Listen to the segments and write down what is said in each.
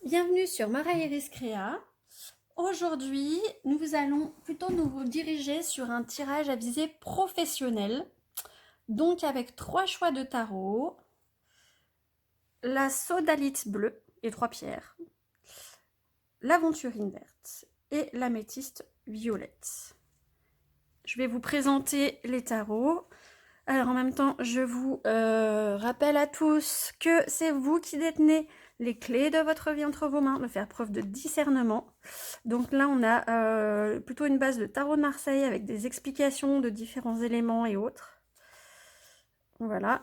Bienvenue sur Mara Iris Créa. Aujourd'hui, nous allons plutôt nous diriger sur un tirage à visée professionnelle. Donc avec 3 choix de tarot, la sodalite bleue et 3 pierres, l'aventurine verte et l'améthyste violette. Je vais vous présenter les tarots. Alors en même temps, je vous rappelle à tous que c'est vous qui détenez les clés de votre vie entre vos mains, de faire preuve de discernement. Donc là, on a plutôt une base de tarot de Marseille avec des explications de différents éléments et autres. Voilà.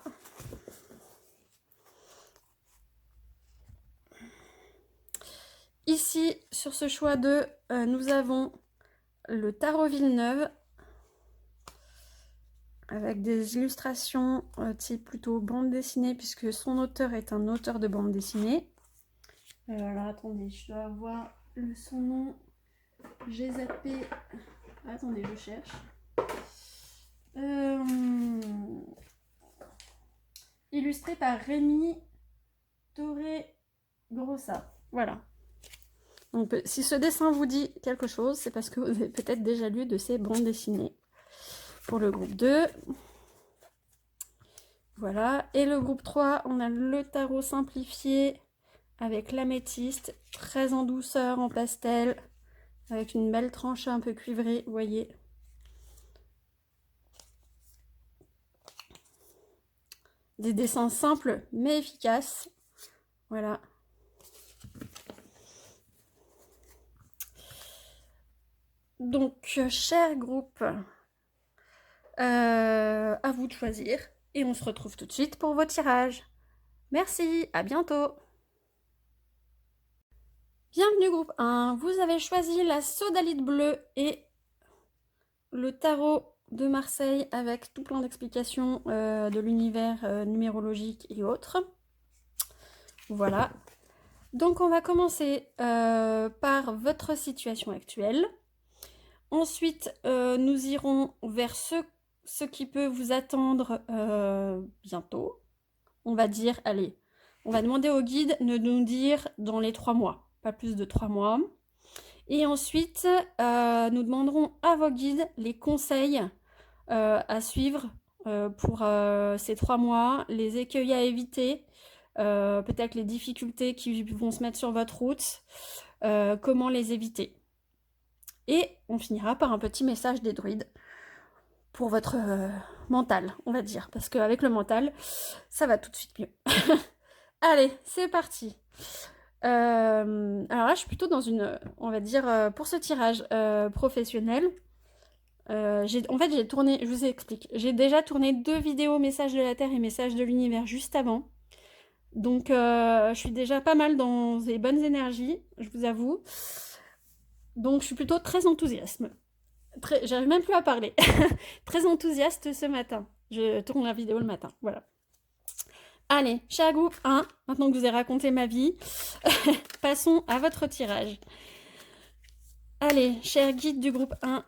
Ici, sur ce choix 2, nous avons le tarot Villeneuve avec des illustrations type plutôt bande dessinée puisque son auteur est un auteur de bande dessinée. Alors attendez, je dois avoir son nom. J'ai zappé. Attendez, je cherche. Illustré par Rémi Torregrossa. Voilà. Donc, si ce dessin vous dit quelque chose, c'est parce que vous avez peut-être déjà lu de ces bandes dessinées. Pour le groupe 2. Voilà. Et le groupe 3, on a le tarot simplifié avec l'améthyste, très en douceur, en pastel, avec une belle tranche un peu cuivrée, vous voyez. Des dessins simples mais efficaces. Voilà. Donc, cher groupe, à vous de choisir. Et on se retrouve tout de suite pour vos tirages. Merci, à bientôt. Bienvenue groupe 1, vous avez choisi la sodalite bleue et le tarot de Marseille avec tout plein d'explications de l'univers numérologique et autres. Voilà. Donc on va commencer par votre situation actuelle. Ensuite, nous irons vers ce qui peut vous attendre bientôt. On va dire, allez, on va demander au guide de nous dire dans les 3 mois, pas plus de 3 mois. Et ensuite, nous demanderons à vos guides les conseils à suivre pour ces 3 mois, les écueils à éviter, peut-être les difficultés qui vont se mettre sur votre route, comment les éviter. Et on finira par un petit message des druides pour votre mental, on va dire. Parce qu'avec le mental, ça va tout de suite mieux. Allez, c'est parti. Alors là, je suis plutôt dans une, on va dire, pour ce tirage professionnel. En fait, j'ai tourné, je vous explique. J'ai déjà tourné 2 vidéos Messages de la Terre et Messages de l'Univers juste avant. Donc, je suis déjà pas mal dans les bonnes énergies, je vous avoue. Donc, je suis plutôt très enthousiaste. J'arrive même plus à parler. Très enthousiaste ce matin. Je tourne la vidéo le matin, voilà. Allez, cher groupe 1, maintenant que je vous ai raconté ma vie, passons à votre tirage. Allez, cher guide du groupe 1,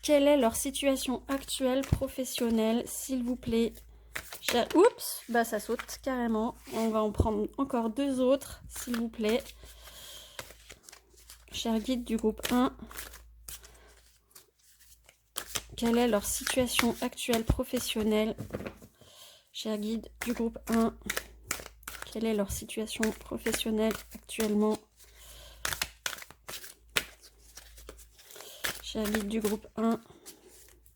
quelle est leur situation actuelle professionnelle, s'il vous plaît? Oups, bah ça saute carrément. On va en prendre encore 2 autres, s'il vous plaît. Cher guide du groupe 1, quelle est leur situation actuelle professionnelle? Cher guide du groupe 1, quelle est leur situation professionnelle actuellement? Cher guide du groupe 1,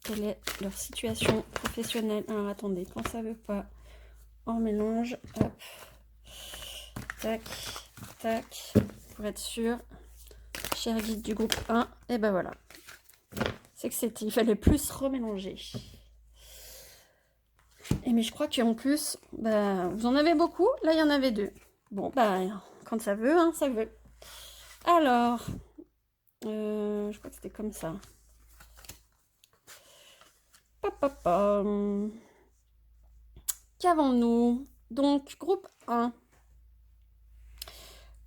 quelle est leur situation professionnelle? Alors attendez, quand ça veut pas, on mélange. Hop. Tac, tac, pour être sûr. Cher guide du groupe 1, et ben voilà. C'est que il fallait plus remélanger. Et mais je crois qu'en plus, bah, vous en avez beaucoup, là il y en avait 2. Bon, bah, quand ça veut, hein, ça veut. Alors, je crois que c'était comme ça. Qu'avons-nous? Donc, groupe 1.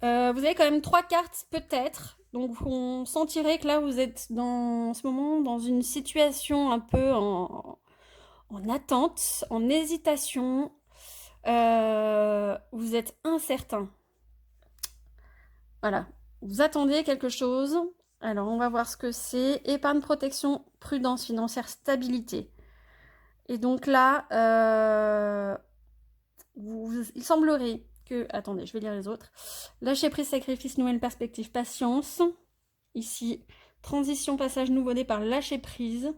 Vous avez quand même 3 cartes, peut-être. Donc, on sentirait que là, vous êtes en ce moment dans une situation un peu en attente, en hésitation. Vous êtes incertain. Voilà, vous attendez quelque chose. Alors, on va voir ce que c'est. Épargne, protection, prudence financière, stabilité. Et donc là, il semblerait que... Attendez, je vais lire les autres. Lâcher prise, sacrifice, nouvelle perspective, patience. Ici, transition, passage, nouveau départ, lâcher prise.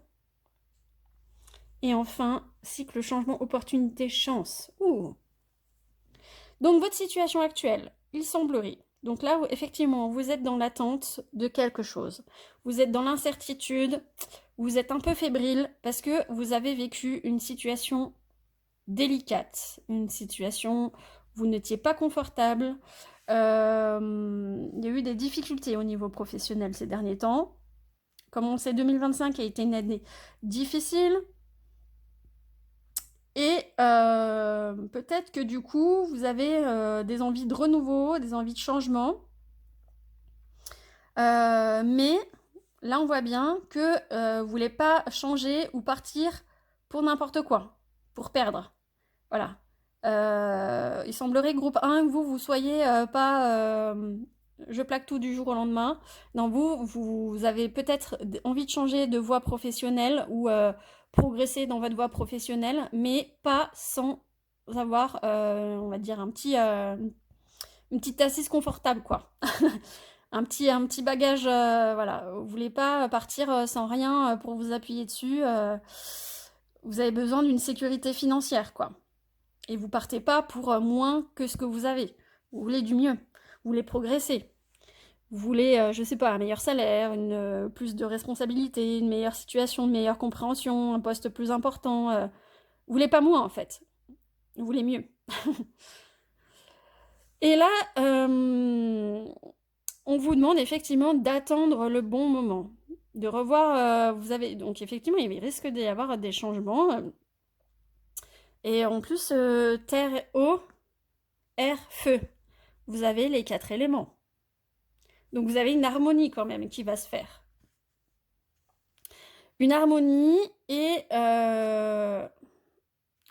Et enfin, cycle, changement, opportunité, chance. Ouh. Donc, votre situation actuelle, il semblerait. Donc là, effectivement, vous êtes dans l'attente de quelque chose. Vous êtes dans l'incertitude, vous êtes un peu fébrile parce que vous avez vécu une situation délicate, une situation où vous n'étiez pas confortable. Il y a eu des difficultés au niveau professionnel ces derniers temps. Comme on sait, 2025 a été une année difficile. Et peut-être que du coup, vous avez des envies de renouveau, des envies de changement. Mais là, on voit bien que vous voulez pas changer ou partir pour n'importe quoi, pour perdre. Voilà. Il semblerait, groupe 1, que vous soyez pas je plaque tout du jour au lendemain. Non, vous avez peut-être envie de changer de voie professionnelle ou progresser dans votre voie professionnelle, mais pas sans avoir, on va dire, une petite assise confortable, quoi. Un petit bagage, voilà. Vous voulez pas partir sans rien pour vous appuyer dessus. Vous avez besoin d'une sécurité financière, quoi. Et vous partez pas pour moins que ce que vous avez. Vous voulez du mieux. Vous voulez progresser. Vous voulez, je sais pas, un meilleur salaire, plus de responsabilité, une meilleure situation, une meilleure compréhension, un poste plus important. Vous voulez pas moins en fait. Vous voulez mieux. Et là, on vous demande effectivement d'attendre le bon moment. De revoir, vous avez. Donc effectivement, il risque d'y avoir des changements. Et en plus, terre, eau, air, feu. Vous avez les 4 éléments. Donc vous avez une harmonie quand même qui va se faire. Une harmonie et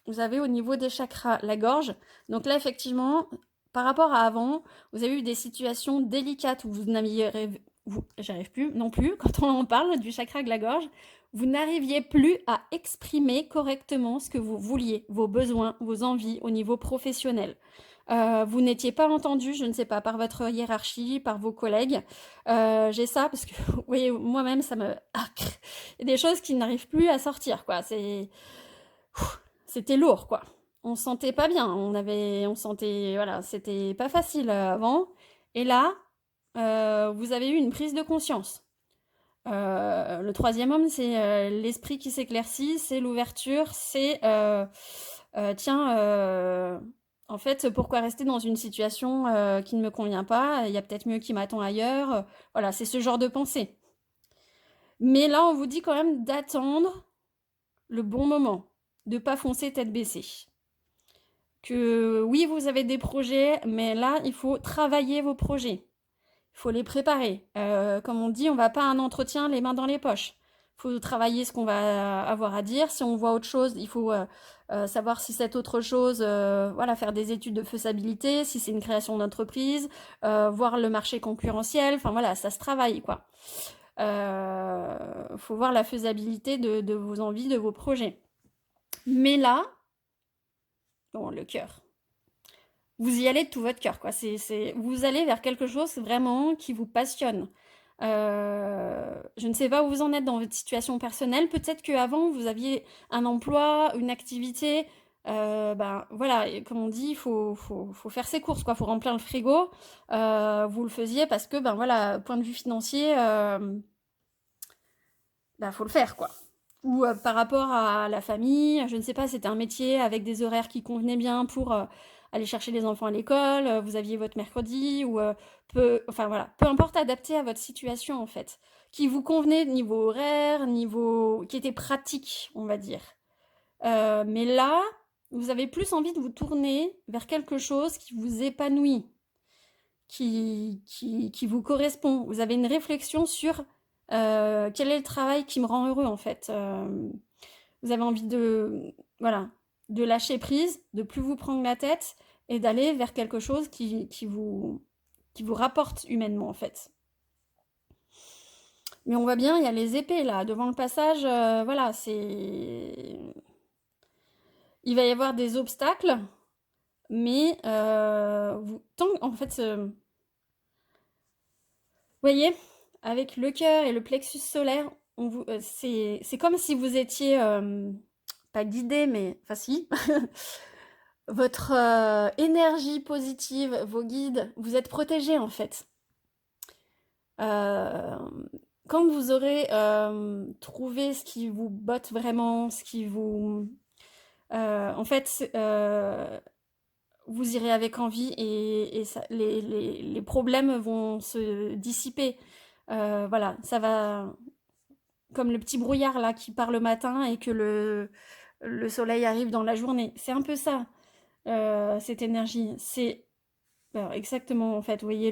vous avez au niveau des chakras la gorge. Donc là, effectivement, par rapport à avant, vous avez eu des situations délicates où vous n'aviez... J'arrive plus non plus, quand on en parle du chakra de la gorge, vous n'arriviez plus à exprimer correctement ce que vous vouliez, vos besoins, vos envies au niveau professionnel. Vous n'étiez pas entendu, je ne sais pas, par votre hiérarchie, par vos collègues. J'ai ça parce que, oui, moi-même, ça me... Il y a des choses qui n'arrivent plus à sortir, quoi. C'était lourd, quoi. On se sentait pas bien, on sentait, voilà, c'était pas facile avant. Et là, vous avez eu une prise de conscience. Le troisième homme, c'est l'esprit qui s'éclaircit, c'est l'ouverture, c'est tiens, en fait, pourquoi rester dans une situation qui ne me convient pas? Il y a peut-être mieux qui m'attend ailleurs. Voilà, c'est ce genre de pensée. Mais là, on vous dit quand même d'attendre le bon moment, de pas foncer tête baissée. Que oui, vous avez des projets, mais là, il faut travailler vos projets. Il faut les préparer. Comme on dit, on va pas à un entretien les mains dans les poches. Il faut travailler ce qu'on va avoir à dire. Si on voit autre chose, il faut savoir si cette autre chose, voilà, faire des études de faisabilité, si c'est une création d'entreprise, voir le marché concurrentiel. Enfin voilà, ça se travaille, quoi. Faut voir la faisabilité de vos envies, de vos projets. Mais là, bon, le cœur. Vous y allez de tout votre cœur, quoi. Vous allez vers quelque chose vraiment qui vous passionne. Je ne sais pas où vous en êtes dans votre situation personnelle. Peut-être qu'avant, vous aviez un emploi, une activité. Ben voilà, et comme on dit, il faut faire ses courses, quoi. Il faut remplir le frigo. Vous le faisiez parce que, ben voilà, point de vue financier, ben faut le faire, quoi. Ou par rapport à la famille, je ne sais pas, c'était un métier avec des horaires qui convenaient bien pour aller chercher les enfants à l'école, vous aviez votre mercredi, ou enfin voilà, peu importe, adapté à votre situation en fait, qui vous convenait niveau horaire, qui était pratique, on va dire. Mais là, vous avez plus envie de vous tourner vers quelque chose qui vous épanouit, qui vous correspond. Vous avez une réflexion sur quel est le travail qui me rend heureux en fait. Vous avez envie voilà, de lâcher prise, de plus vous prendre la tête et d'aller vers quelque chose qui vous qui vous rapporte humainement en fait. Mais on voit bien, il y a les épées là, devant le passage, voilà, c'est... Il va y avoir des obstacles, mais tant en fait, vous voyez, avec le cœur et le plexus solaire, c'est comme si vous étiez, pas guidé, mais... Enfin si, votre énergie positive, vos guides, vous êtes protégés en fait. Quand vous aurez trouvé ce qui vous botte vraiment, ce qui vous... en fait, vous irez avec envie et les problèmes vont se dissiper. Voilà, ça va... Comme le petit brouillard là qui part le matin et que le soleil arrive dans la journée. C'est un peu ça, cette énergie. C'est exactement, en fait, vous voyez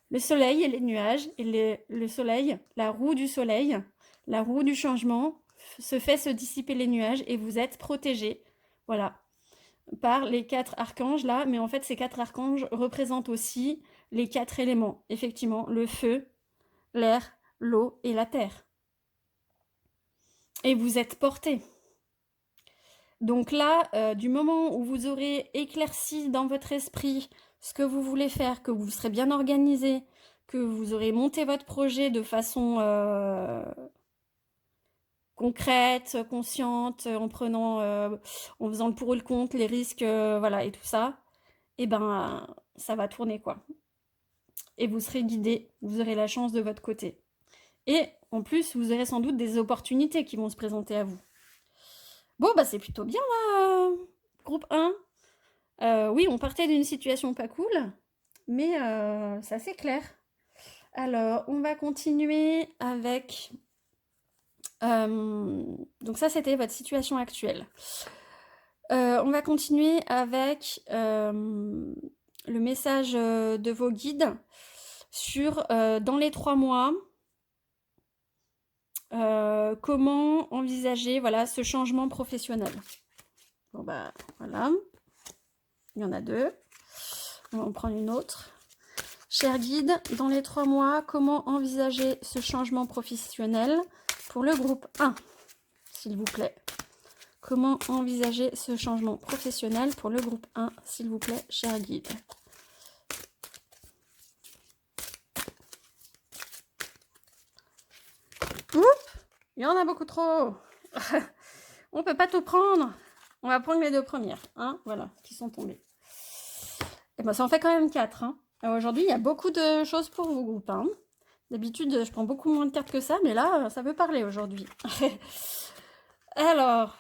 le soleil et les nuages, et le soleil, la roue du soleil, la roue du changement, se fait se dissiper les nuages et vous êtes protégés, voilà, par les 4 archanges là, mais en fait ces 4 archanges représentent aussi les 4 éléments, effectivement, le feu, l'air, l'eau et la terre. Et vous êtes portés. Donc là, du moment où vous aurez éclairci dans votre esprit ce que vous voulez faire, que vous serez bien organisé, que vous aurez monté votre projet de façon concrète, consciente, en faisant le pour et le contre, les risques, voilà, et tout ça, et ben ça va tourner quoi. Et vous serez guidé, vous aurez la chance de votre côté. Et en plus, vous aurez sans doute des opportunités qui vont se présenter à vous. Bon, bah c'est plutôt bien là, groupe 1. Oui, on partait d'une situation pas cool, mais c'est assez clair. Alors, on va continuer avec... donc ça, c'était votre situation actuelle. On va continuer avec le message de vos guides sur, dans les 3 mois, comment envisager voilà, ce changement professionnel. Bon bah voilà, il y en a 2. On va en prendre une autre. Cher guide, dans les 3 mois, comment envisager ce changement professionnel pour le groupe 1, s'il vous plaît. Comment envisager ce changement professionnel pour le groupe 1, s'il vous plaît, cher guide. Oups, il y en a beaucoup trop. On peut pas tout prendre. On va prendre les 2 premières, hein, voilà, qui sont tombées. Et ben ça en fait quand même 4, hein. Aujourd'hui, il y a beaucoup de choses pour vous, groupe 1. D'habitude, je prends beaucoup moins de cartes que ça, mais là, ça veut parler aujourd'hui. Alors,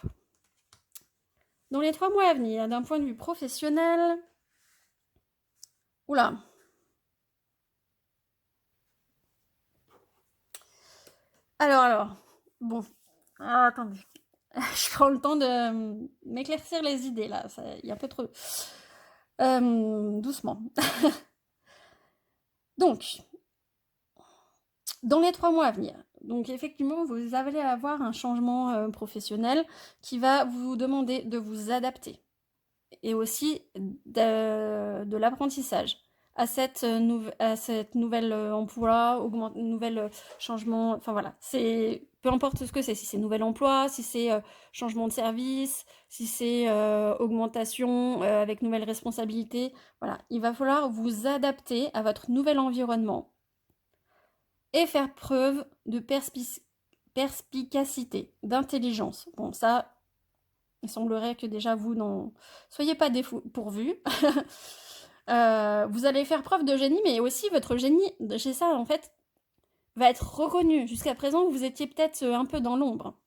dans les 3 mois à venir, d'un point de vue professionnel... Oula. Alors, bon. Ah, attendez. Je prends le temps de m'éclaircir les idées, là. Il y a un peu trop... doucement. Donc, dans les 3 mois à venir, donc effectivement, vous allez avoir un changement professionnel qui va vous demander de vous adapter et aussi de l'apprentissage à cette nouvelle emploi, nouvel changement, enfin voilà, c'est peu importe ce que c'est, si c'est nouvel emploi, si c'est changement de service, si c'est augmentation avec nouvelles responsabilités, voilà, il va falloir vous adapter à votre nouvel environnement et faire preuve de perspicacité, d'intelligence. Bon, ça, il semblerait que déjà vous n'en soyez pas dépourvu. Vous allez faire preuve de génie, mais aussi votre génie, chez ça en fait, va être reconnu. Jusqu'à présent, vous étiez peut-être un peu dans l'ombre.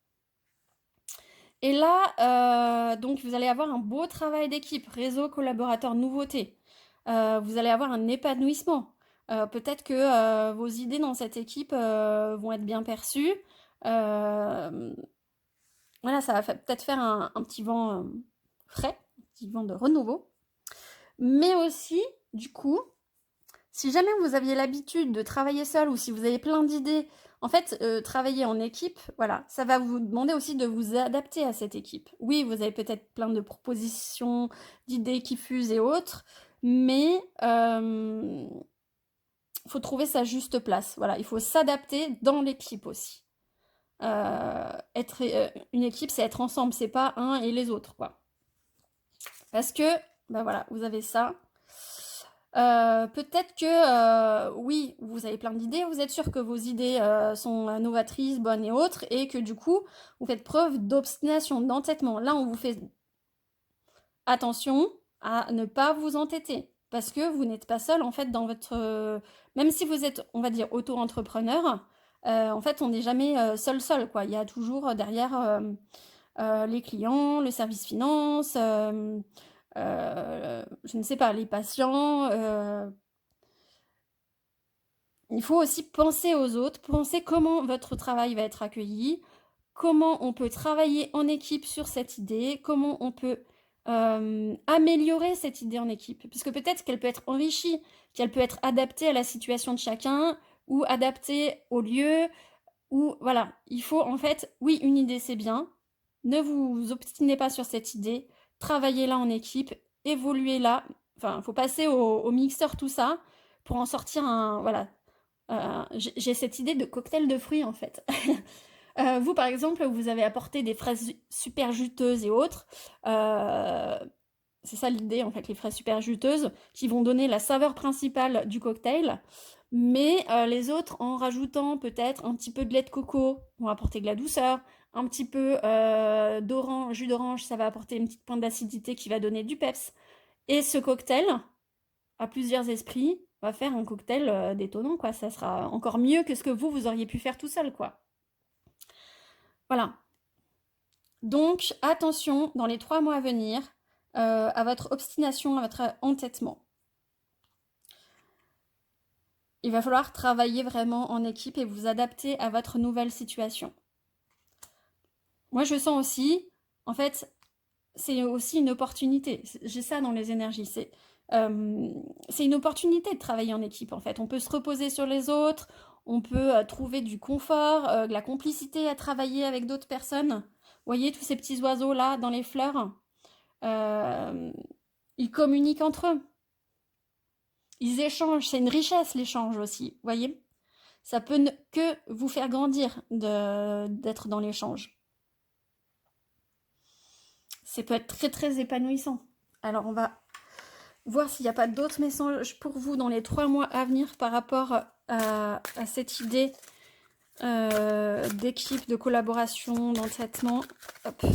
Et là, donc vous allez avoir un beau travail d'équipe, réseau, collaborateur, nouveauté. Vous allez avoir un épanouissement. Peut-être que vos idées dans cette équipe vont être bien perçues. Voilà, ça va peut-être faire un petit vent frais, un petit vent de renouveau. Mais aussi, du coup, si jamais vous aviez l'habitude de travailler seul ou si vous avez plein d'idées, en fait, travailler en équipe, voilà, ça va vous demander aussi de vous adapter à cette équipe. Oui, vous avez peut-être plein de propositions, d'idées qui fusent et autres, mais faut trouver sa juste place. Voilà, il faut s'adapter dans l'équipe aussi. Une équipe, c'est être ensemble, c'est pas un et les autres, quoi. Parce que, ben voilà, vous avez ça. Peut-être que, oui, vous avez plein d'idées, vous êtes sûr que vos idées sont novatrices, bonnes et autres, et que du coup, vous faites preuve d'obstination, d'entêtement. Là, on vous fait attention à ne pas vous entêter, parce que vous n'êtes pas seul, en fait, dans votre... même si vous êtes, on va dire, auto-entrepreneur, en fait, on n'est jamais seul, quoi. Il y a toujours derrière les clients, le service finance, je ne sais pas, les patients. Il faut aussi penser aux autres, penser comment votre travail va être accueilli, comment on peut travailler en équipe sur cette idée, comment on peut améliorer cette idée en équipe. Puisque peut-être qu'elle peut être enrichie, qu'elle peut être adaptée à la situation de chacun, ou adaptée au lieu, ou voilà. Il faut en fait, oui, une idée c'est bien, ne vous obstinez pas sur cette idée, travaillez là en équipe, évoluez là, enfin, il faut passer au mixeur tout ça, pour en sortir un, voilà. J'ai cette idée de cocktail de fruits en fait. Vous, par exemple, vous avez apporté des fraises super juteuses et autres. C'est ça l'idée, en fait, les fraises super juteuses qui vont donner la saveur principale du cocktail. Mais les autres, en rajoutant peut-être un petit peu de lait de coco, vont apporter de la douceur. Un petit peu jus d'orange, ça va apporter une petite pointe d'acidité qui va donner du peps. Et ce cocktail, à plusieurs esprits, va faire un cocktail détonnant, quoi. Ça sera encore mieux que ce que vous auriez pu faire tout seul, quoi. Voilà. Donc, attention, dans les 3 mois à venir, à votre obstination, à votre entêtement. Il va falloir travailler vraiment en équipe et vous adapter à votre nouvelle situation. Moi, je sens aussi, en fait, c'est aussi une opportunité. J'ai ça dans les énergies. C'est une opportunité de travailler en équipe, en fait. On peut se reposer sur les autres, on peut trouver du confort, de la complicité à travailler avec d'autres personnes. Vous voyez tous ces petits oiseaux là dans les fleurs, ils communiquent entre eux. Ils échangent, c'est une richesse l'échange aussi, vous voyez. Ça peut que vous faire grandir d'être dans l'échange. Ça peut être très très épanouissant. Alors on va voir s'il n'y a pas d'autres messages pour vous dans les 3 mois à venir par rapport à cette idée d'équipe, de collaboration, d'entêtement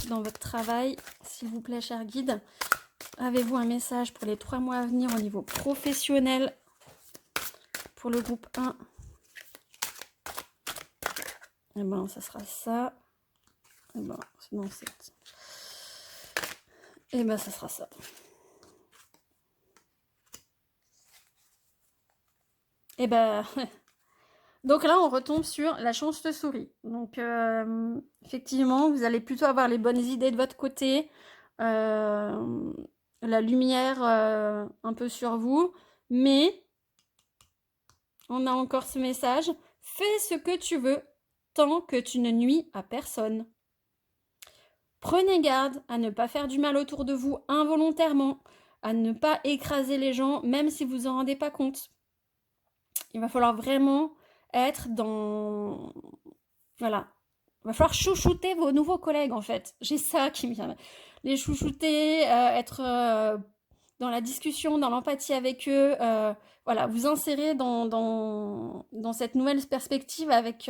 dans votre travail. S'il vous plaît, cher guide, avez-vous un message pour les 3 mois à venir au niveau professionnel pour le groupe 1? Et ben, ça sera ça. Et ben, sinon c'est... Et ben, ça sera ça. Et ben... Donc là, on retombe sur la chance de souris. Donc, effectivement, vous allez plutôt avoir les bonnes idées de votre côté, la lumière un peu sur vous, mais on a encore ce message, fais ce que tu veux, tant que tu ne nuis à personne. Prenez garde à ne pas faire du mal autour de vous involontairement, à ne pas écraser les gens, même si vous en rendez pas compte. Il va falloir vraiment être dans... Voilà. Il va falloir chouchouter vos nouveaux collègues, en fait. J'ai ça qui me vient. Les chouchouter, être dans la discussion, dans l'empathie avec eux. Voilà, vous insérer dans cette nouvelle perspective avec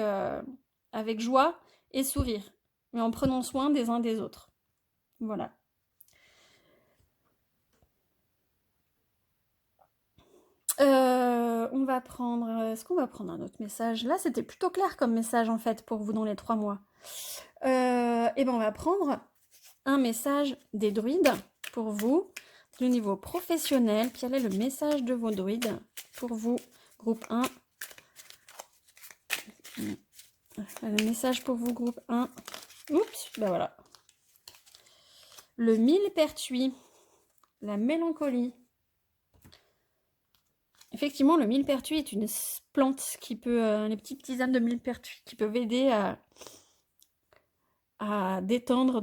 joie et sourire. Mais en prenant soin des uns des autres. Voilà. On va prendre... Est-ce qu'on va prendre un autre message? Là, c'était plutôt clair comme message, en fait, pour vous dans les 3 mois. Et ben, on va prendre un message des druides pour vous, du niveau professionnel. Quel est le message de vos druides pour vous, groupe 1? Le message pour vous, groupe 1. Oups, ben voilà. Le millepertuis, la mélancolie. Effectivement, le millepertuis est une plante qui peut, les petites tisanes de millepertuis qui peuvent aider à détendre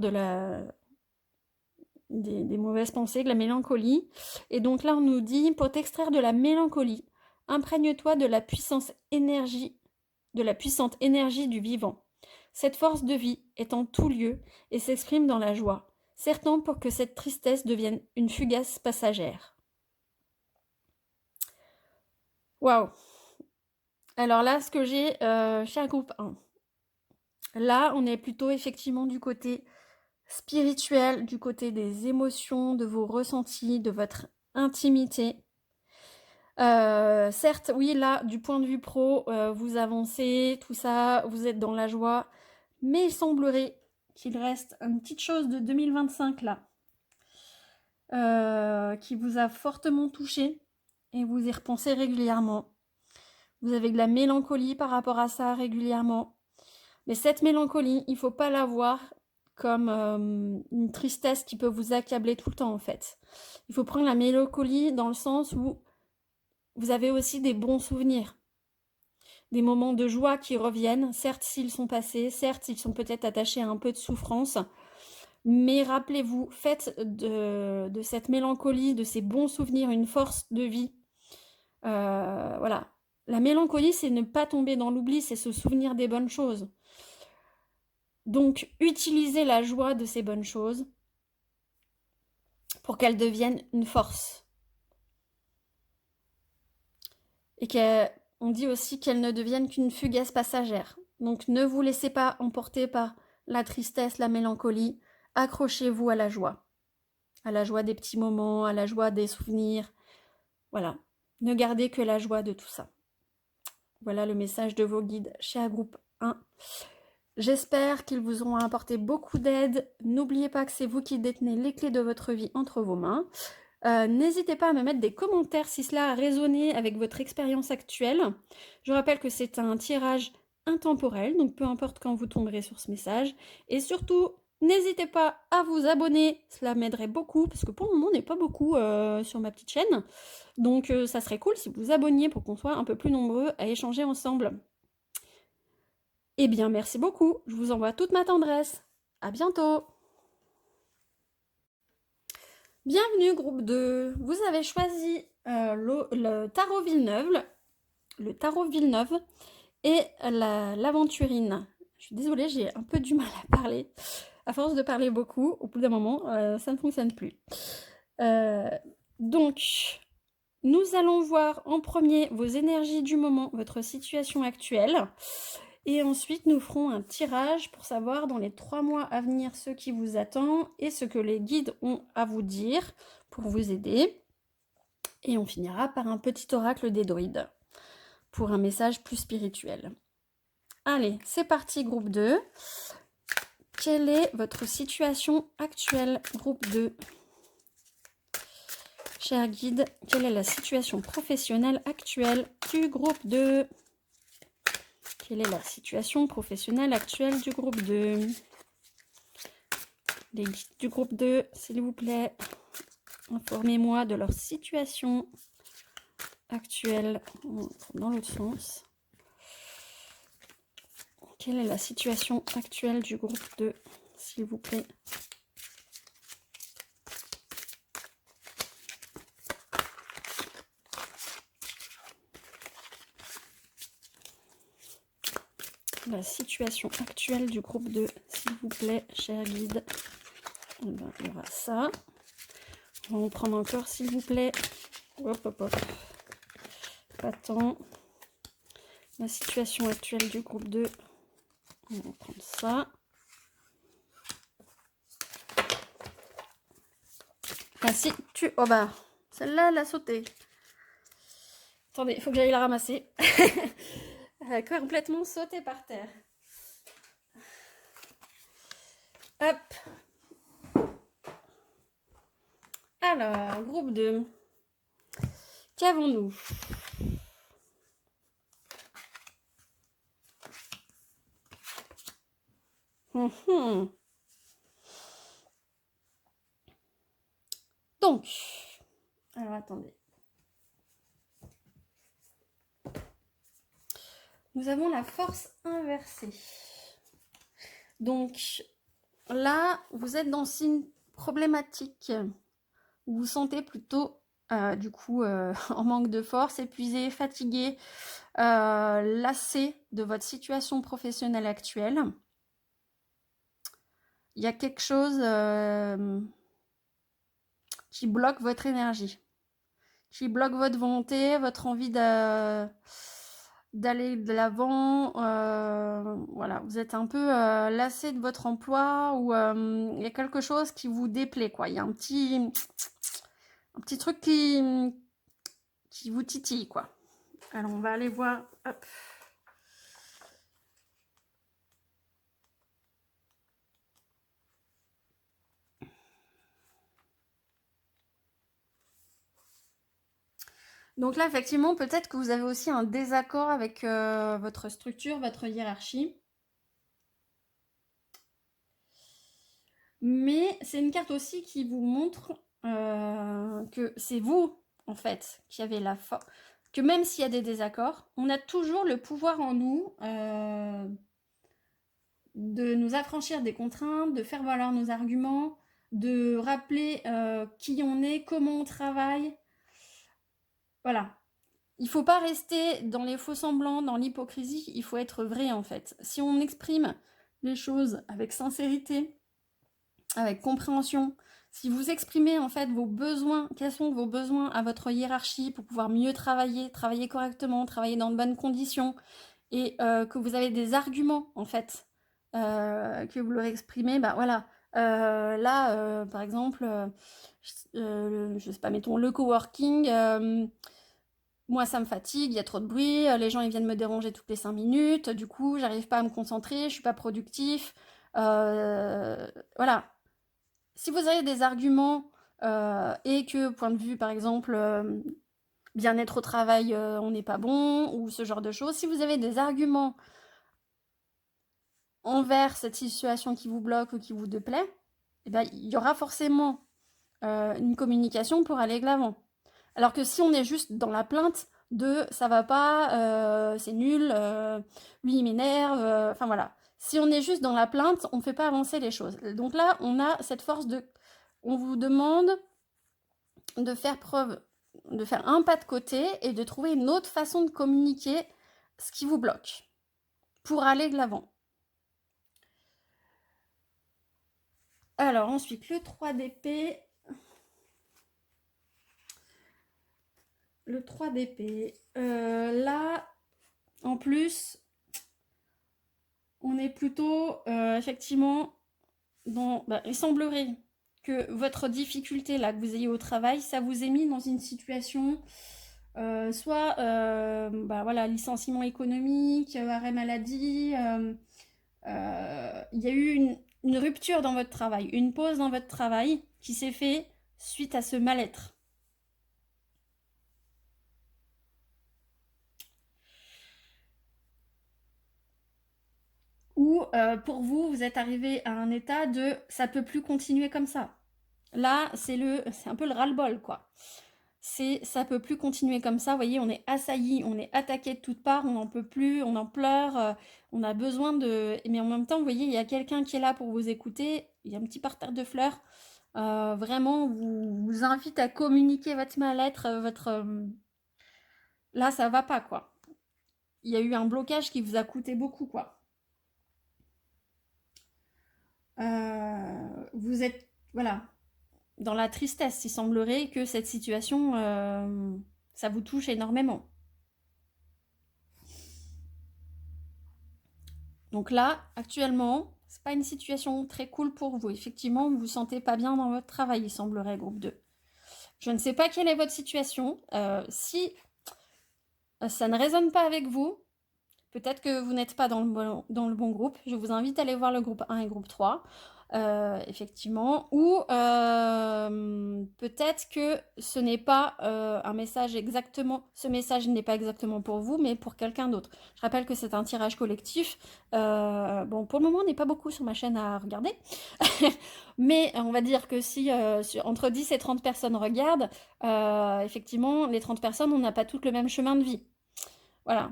des mauvaises pensées, de la mélancolie. Et donc là, on nous dit, pour t'extraire de la mélancolie, imprègne-toi de la puissante énergie du vivant. Cette force de vie est en tout lieu et s'exprime dans la joie, certain pour que cette tristesse devienne une fugace passagère. Waouh! Alors là, ce que j'ai chez un groupe 1. Là, on est plutôt effectivement du côté spirituel, du côté des émotions, de vos ressentis, de votre intimité. Certes, oui, là, du point de vue pro, vous avancez, tout ça, vous êtes dans la joie, mais il semblerait qu'il reste une petite chose de 2025 là, qui vous a fortement touché et vous y repensez régulièrement. Vous avez de la mélancolie par rapport à ça régulièrement. Mais cette mélancolie, il ne faut pas la voir comme une tristesse qui peut vous accabler tout le temps en fait. Il faut prendre la mélancolie dans le sens où vous avez aussi des bons souvenirs. Des moments de joie qui reviennent, certes s'ils sont passés, certes ils sont peut-être attachés à un peu de souffrance, mais rappelez-vous, faites de cette mélancolie, de ces bons souvenirs, une force de vie. Voilà. La mélancolie, c'est ne pas tomber dans l'oubli, c'est se souvenir des bonnes choses. Donc, utilisez la joie de ces bonnes choses pour qu'elles deviennent une force. Et qu'on dit aussi qu'elles ne deviennent qu'une fugace passagère. Donc, ne vous laissez pas emporter par la tristesse, la mélancolie. Accrochez-vous à la joie des petits moments, à la joie des souvenirs. Voilà, ne gardez que la joie de tout ça. Voilà le message de vos guides chez A Groupe 1. J'espère qu'ils vous auront apporté beaucoup d'aide. N'oubliez pas que c'est vous qui détenez les clés de votre vie entre vos mains. N'hésitez pas à me mettre des commentaires si cela a résonné avec votre expérience actuelle. Je rappelle que c'est un tirage intemporel, donc peu importe quand vous tomberez sur ce message. Et surtout, n'hésitez pas à vous abonner, cela m'aiderait beaucoup, parce que pour le moment, on n'est pas beaucoup sur ma petite chaîne. Donc ça serait cool si vous vous abonniez pour qu'on soit un peu plus nombreux à échanger ensemble. Eh bien, merci beaucoup. Je vous envoie toute ma tendresse. À bientôt. Bienvenue, groupe 2. Vous avez choisi le tarot Villeneuve, et l'aventurine. Je suis désolée, j'ai un peu du mal à parler. À force de parler beaucoup, au bout d'un moment, ça ne fonctionne plus. Donc, nous allons voir en premier vos énergies du moment, votre situation actuelle. Et ensuite, nous ferons un tirage pour savoir dans les 3 mois à venir ce qui vous attend et ce que les guides ont à vous dire pour vous aider. Et on finira par un petit oracle des druides pour un message plus spirituel. Allez, c'est parti, groupe 2. Quelle est votre situation actuelle, groupe 2 ? Cher guide, quelle est la situation professionnelle actuelle du groupe 2 ? Quelle est la situation professionnelle actuelle du groupe 2 ? Les guides du groupe 2, s'il vous plaît, informez-moi de leur situation actuelle. Dans l'autre sens. Quelle est la situation actuelle du groupe 2, s'il vous plaît ? La situation actuelle du groupe 2, s'il vous plaît, cher guide. Eh ben, il y aura ça. On va en prendre encore, s'il vous plaît. Hop, hop, hop. Pas tant. La situation actuelle du groupe 2. On va prendre ça. Ah si, oh bah, celle-là, elle a sauté. Attendez, il faut que j'aille la ramasser. Elle a complètement sauté par terre. Hop. Alors, groupe 2. Qu'avons-nous ? Donc, alors attendez. Nous avons la force inversée. Donc, là, vous êtes dans le signe problématique. Vous vous sentez plutôt, du coup, en manque de force, épuisé, fatigué, lassé de votre situation professionnelle actuelle. Il y a quelque chose qui bloque votre énergie, qui bloque votre volonté, votre envie d'aller de l'avant. Voilà, vous êtes un peu lassé de votre emploi ou il y a quelque chose qui vous déplaît, quoi. Il y a un petit truc qui vous titille, quoi. Alors, on va aller voir. Hop. Donc là, effectivement, peut-être que vous avez aussi un désaccord avec votre structure, votre hiérarchie. Mais c'est une carte aussi qui vous montre que c'est vous, en fait, qui avez la force. Que même s'il y a des désaccords, on a toujours le pouvoir en nous de nous affranchir des contraintes, de faire valoir nos arguments, de rappeler qui on est, comment on travaille. Voilà. Il ne faut pas rester dans les faux semblants, dans l'hypocrisie, il faut être vrai en fait. Si on exprime les choses avec sincérité, avec compréhension, si vous exprimez en fait vos besoins, quels sont vos besoins à votre hiérarchie pour pouvoir mieux travailler, travailler correctement, travailler dans de bonnes conditions, et que vous avez des arguments en fait, que vous leur exprimez, bah voilà. Là, par exemple, je sais pas, mettons le coworking, moi ça me fatigue, il y a trop de bruit, les gens ils viennent me déranger toutes les 5 minutes, du coup j'arrive pas à me concentrer, je suis pas productif. Voilà. Si vous avez des arguments et que, point de vue par exemple, bien-être au travail, on n'est pas bon, ou ce genre de choses, si vous avez des arguments envers cette situation qui vous bloque ou qui vous déplaît, eh ben, il y aura forcément une communication pour aller de l'avant. Alors que si on est juste dans la plainte de ça va pas, c'est nul, lui il m'énerve, enfin voilà. Si on est juste dans la plainte, on ne fait pas avancer les choses. Donc là, on a cette force de... On vous demande de faire preuve, de faire un pas de côté et de trouver une autre façon de communiquer ce qui vous bloque pour aller de l'avant. Alors ensuite, le 3 d'épée. Le 3 d'épée. Là, en plus, on est plutôt effectivement dans... Bah, il semblerait que votre difficulté là que vous ayez au travail, ça vous ait mis dans une situation soit bah, voilà, licenciement économique, arrêt maladie, il y a eu une rupture dans votre travail, une pause dans votre travail qui s'est fait suite à ce mal-être. Ou pour vous, vous êtes arrivé à un état de ça peut plus continuer comme ça. Là, c'est un peu le ras-le-bol, quoi. C'est ça peut plus continuer comme ça. Vous voyez, on est assailli, on est attaqué de toutes parts, on n'en peut plus, on en pleure, on a besoin de. Mais en même temps, vous voyez, il y a quelqu'un qui est là pour vous écouter. Il y a un petit parterre de fleurs. Vraiment, vous invite à communiquer votre mal-être, votre. Là, ça va pas, quoi. Il y a eu un blocage qui vous a coûté beaucoup, quoi. Vous êtes, voilà, dans la tristesse. Il semblerait que cette situation, ça vous touche énormément. Donc là, actuellement, c'est pas une situation très cool pour vous. Effectivement, vous vous sentez pas bien dans votre travail, il semblerait, groupe 2. Je ne sais pas quelle est votre situation. Si ça ne résonne pas avec vous, peut-être que vous n'êtes pas dans le bon groupe. Je vous invite à aller voir le groupe 1 et groupe 3. Effectivement. Ou peut-être que ce n'est pas un message exactement... Ce message n'est pas exactement pour vous, mais pour quelqu'un d'autre. Je rappelle que c'est un tirage collectif. Bon, pour le moment, on n'est pas beaucoup sur ma chaîne à regarder. Mais on va dire que si entre 10 et 30 personnes regardent, effectivement, les 30 personnes, on n'a pas toutes le même chemin de vie. Voilà.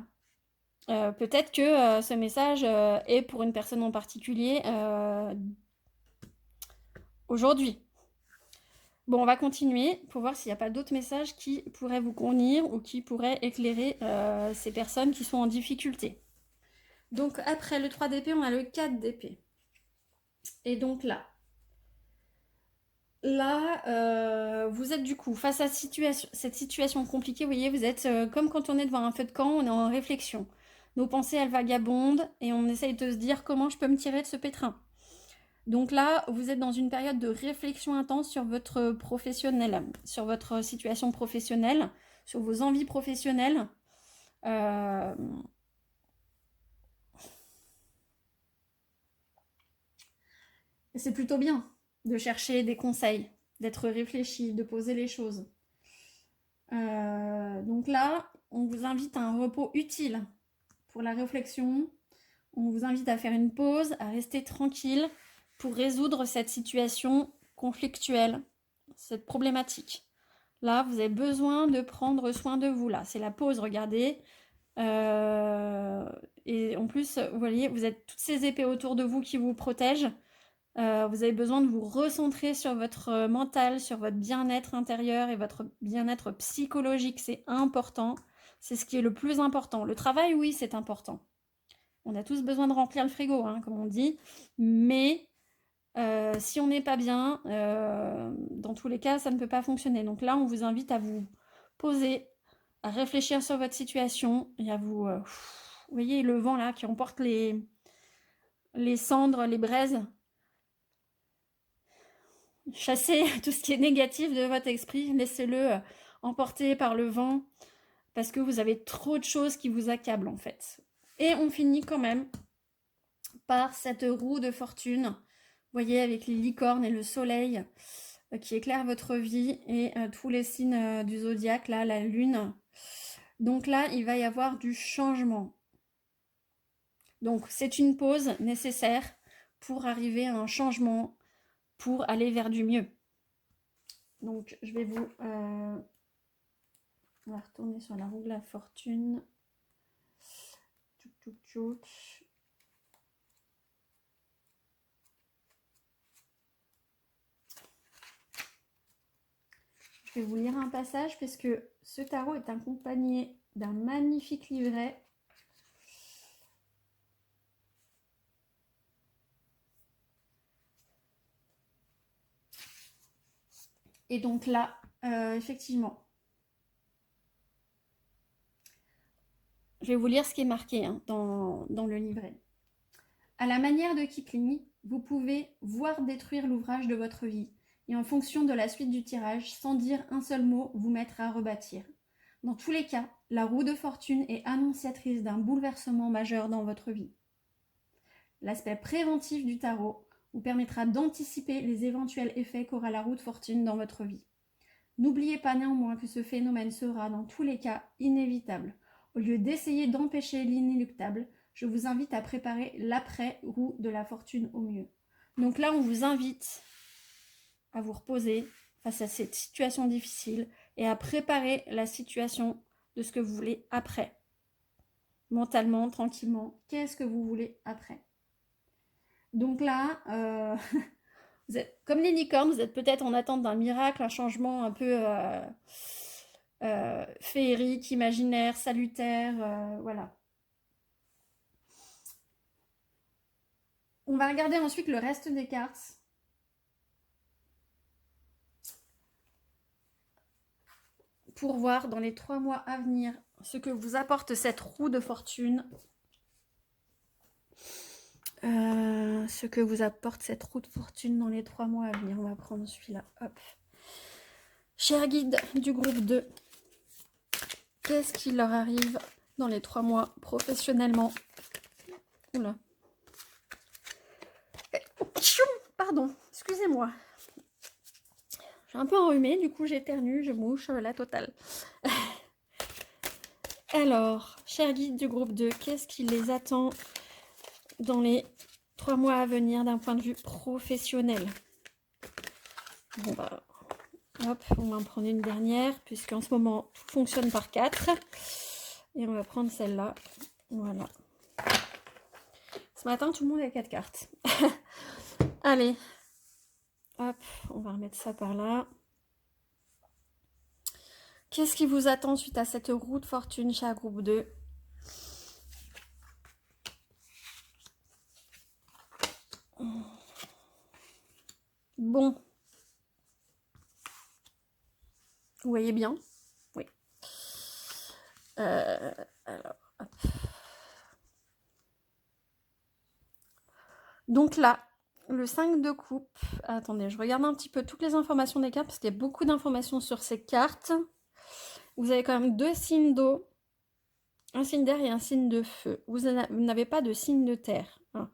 Peut-être que ce message est pour une personne en particulier aujourd'hui. Bon, on va continuer pour voir s'il n'y a pas d'autres messages qui pourraient vous convenir ou qui pourraient éclairer ces personnes qui sont en difficulté. Donc après le 3 d'épée, on a le 4 d'épée. Et donc là, vous êtes du coup face à cette situation compliquée. Vous voyez, vous êtes comme quand on est devant un feu de camp, on est en réflexion. Nos pensées, elles vagabondent et on essaye de se dire comment je peux me tirer de ce pétrin. Donc là, vous êtes dans une période de réflexion intense sur votre professionnel, sur votre situation professionnelle, sur vos envies professionnelles. C'est plutôt bien de chercher des conseils, d'être réfléchi, de poser les choses. Donc là, on vous invite à un repos utile pour la réflexion. On vous invite à faire une pause, à rester tranquille pour résoudre cette situation conflictuelle, cette problématique. Là, vous avez besoin de prendre soin de vous. Là, c'est la pause, regardez. Et en plus, vous voyez, vous avez toutes ces épées autour de vous qui vous protègent. Vous avez besoin de vous recentrer sur votre mental, sur votre bien-être intérieur et votre bien-être psychologique. C'est important. C'est ce qui est le plus important. Le travail, oui, c'est important. On a tous besoin de remplir le frigo, hein, comme on dit. Mais si on n'est pas bien, dans tous les cas, ça ne peut pas fonctionner. Donc là, on vous invite à vous poser, à réfléchir sur votre situation et à vous... vous voyez le vent là qui emporte les cendres, les braises. Chassez tout ce qui est négatif de votre esprit, laissez-le emporter par le vent parce que vous avez trop de choses qui vous accablent en fait. Et on finit quand même par cette roue de fortune, vous voyez, avec les licornes et le soleil qui éclairent votre vie et tous les signes du zodiaque, là, la lune. Donc là, il va y avoir du changement. Donc c'est une pause nécessaire pour arriver à un changement, pour aller vers du mieux. Donc je vais vous... on va retourner sur la roue de la fortune. Tchouk, tchouk, tchouk. Je vais vous lire un passage parce que ce tarot est accompagné d'un magnifique livret. Et donc là, effectivement, je vais vous lire ce qui est marqué hein, dans le livret. À la manière de Kipling, vous pouvez voir détruire l'ouvrage de votre vie et en fonction de la suite du tirage, sans dire un seul mot, vous mettre à rebâtir. Dans tous les cas, la roue de fortune est annonciatrice d'un bouleversement majeur dans votre vie. L'aspect préventif du tarot vous permettra d'anticiper les éventuels effets qu'aura la roue de fortune dans votre vie. N'oubliez pas néanmoins que ce phénomène sera dans tous les cas inévitable. Au lieu d'essayer d'empêcher l'inéluctable, je vous invite à préparer l'après-roue de la fortune au mieux. Donc là, on vous invite à vous reposer face à cette situation difficile et à préparer la situation de ce que vous voulez après. Mentalement, tranquillement, qu'est-ce que vous voulez après? Donc là, vous êtes comme les licornes, vous êtes peut-être en attente d'un miracle, un changement un peu féerique, imaginaire, salutaire, voilà. On va regarder ensuite le reste des cartes. Pour voir dans les 3 mois à venir ce que vous apporte cette roue de fortune. Ce que vous apporte cette roue de fortune dans les 3 mois à venir. On va prendre celui-là. Hop. Cher guide du groupe 2, qu'est-ce qui leur arrive dans les 3 mois professionnellement? Oula. Pardon, excusez-moi. Je suis un peu enrhumée, du coup j'éternue, je mouche, la totale. Alors, cher guide du groupe 2, qu'est-ce qui les attend dans les 3 mois à venir d'un point de vue professionnel? Bon bah, hop, on va en prendre une dernière, puisqu'en ce moment, tout fonctionne par 4. Et on va prendre celle-là. Voilà. Ce matin, tout le monde a 4 cartes. Allez. Hop, on va remettre ça par là. Qu'est-ce qui vous attend suite à cette roue de fortune, cher groupe 2? Bon. Vous voyez bien? Oui. Alors, hop. Donc là, le 5 de coupe. Attendez, je regarde un petit peu toutes les informations des cartes parce qu'il y a beaucoup d'informations sur ces cartes. Vous avez quand même 2 signes d'eau, un signe d'air et un signe de feu. Vous n'avez pas de signe de terre. Hein.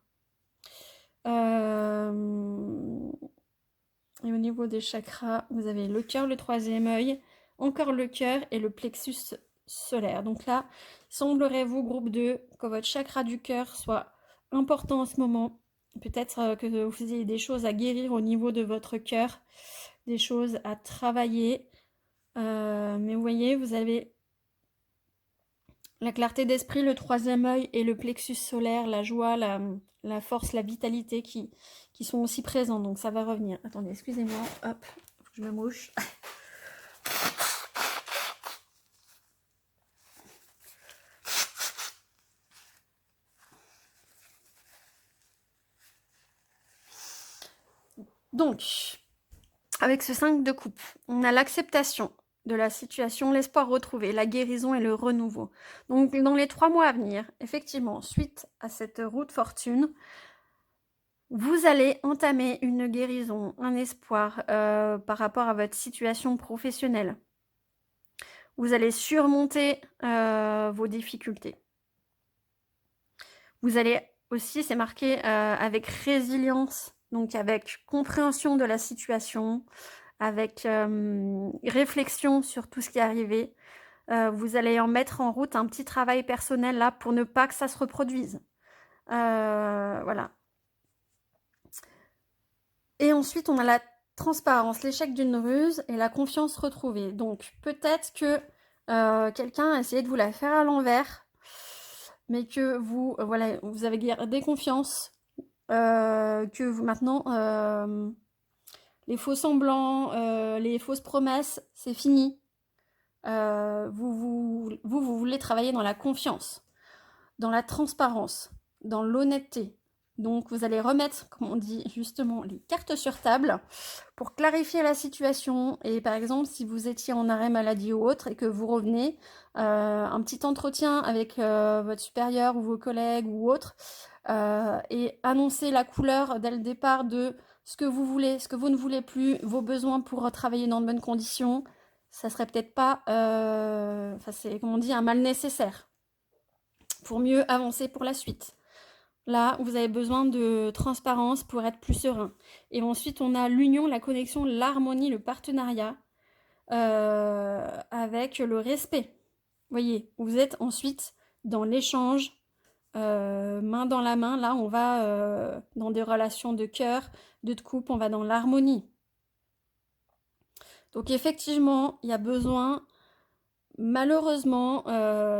Et au niveau des chakras, vous avez le cœur, le troisième œil, encore le cœur et le plexus solaire. Donc là, semblerait-vous, groupe 2, que votre chakra du cœur soit important en ce moment. Peut-être que vous ayez des choses à guérir au niveau de votre cœur, des choses à travailler. Mais vous voyez, vous avez la clarté d'esprit, le troisième œil et le plexus solaire, la joie, la force, la vitalité qui sont aussi présents. Donc ça va revenir. Attendez, excusez-moi. Hop, faut que je me mouche. Donc, avec ce 5 de coupe, on a l'acceptation de la situation, l'espoir retrouvé, la guérison et le renouveau. Donc, dans les 3 mois à venir, effectivement, suite à cette roue de fortune, vous allez entamer une guérison, un espoir par rapport à votre situation professionnelle. Vous allez surmonter vos difficultés. Vous allez aussi, c'est marqué avec résilience, donc avec compréhension de la situation, avec réflexion sur tout ce qui est arrivé. Vous allez en mettre en route un petit travail personnel là pour ne pas que ça se reproduise. Voilà. Et ensuite, on a la transparence, l'échec d'une ruse et la confiance retrouvée. Donc, peut-être que quelqu'un a essayé de vous la faire à l'envers, mais que vous, voilà, vous avez gardé confiance, que vous, maintenant, les faux semblants, les fausses promesses, c'est fini. Vous voulez travailler dans la confiance, dans la transparence, dans l'honnêteté. Donc vous allez remettre, comme on dit justement, les cartes sur table pour clarifier la situation. Et par exemple, si vous étiez en arrêt maladie ou autre et que vous revenez, un petit entretien avec votre supérieur ou vos collègues ou autres, et annoncer la couleur dès le départ de ce que vous voulez, ce que vous ne voulez plus, vos besoins pour travailler dans de bonnes conditions, ça serait peut-être pas, enfin c'est comme on dit, un mal nécessaire pour mieux avancer pour la suite. Là, vous avez besoin de transparence pour être plus serein. Et ensuite, on a l'union, la connexion, l'harmonie, le partenariat avec le respect. Vous voyez, vous êtes ensuite dans l'échange, main dans la main. Là, on va dans des relations de cœur, de couple, on va dans l'harmonie. Donc effectivement, il y a besoin, malheureusement,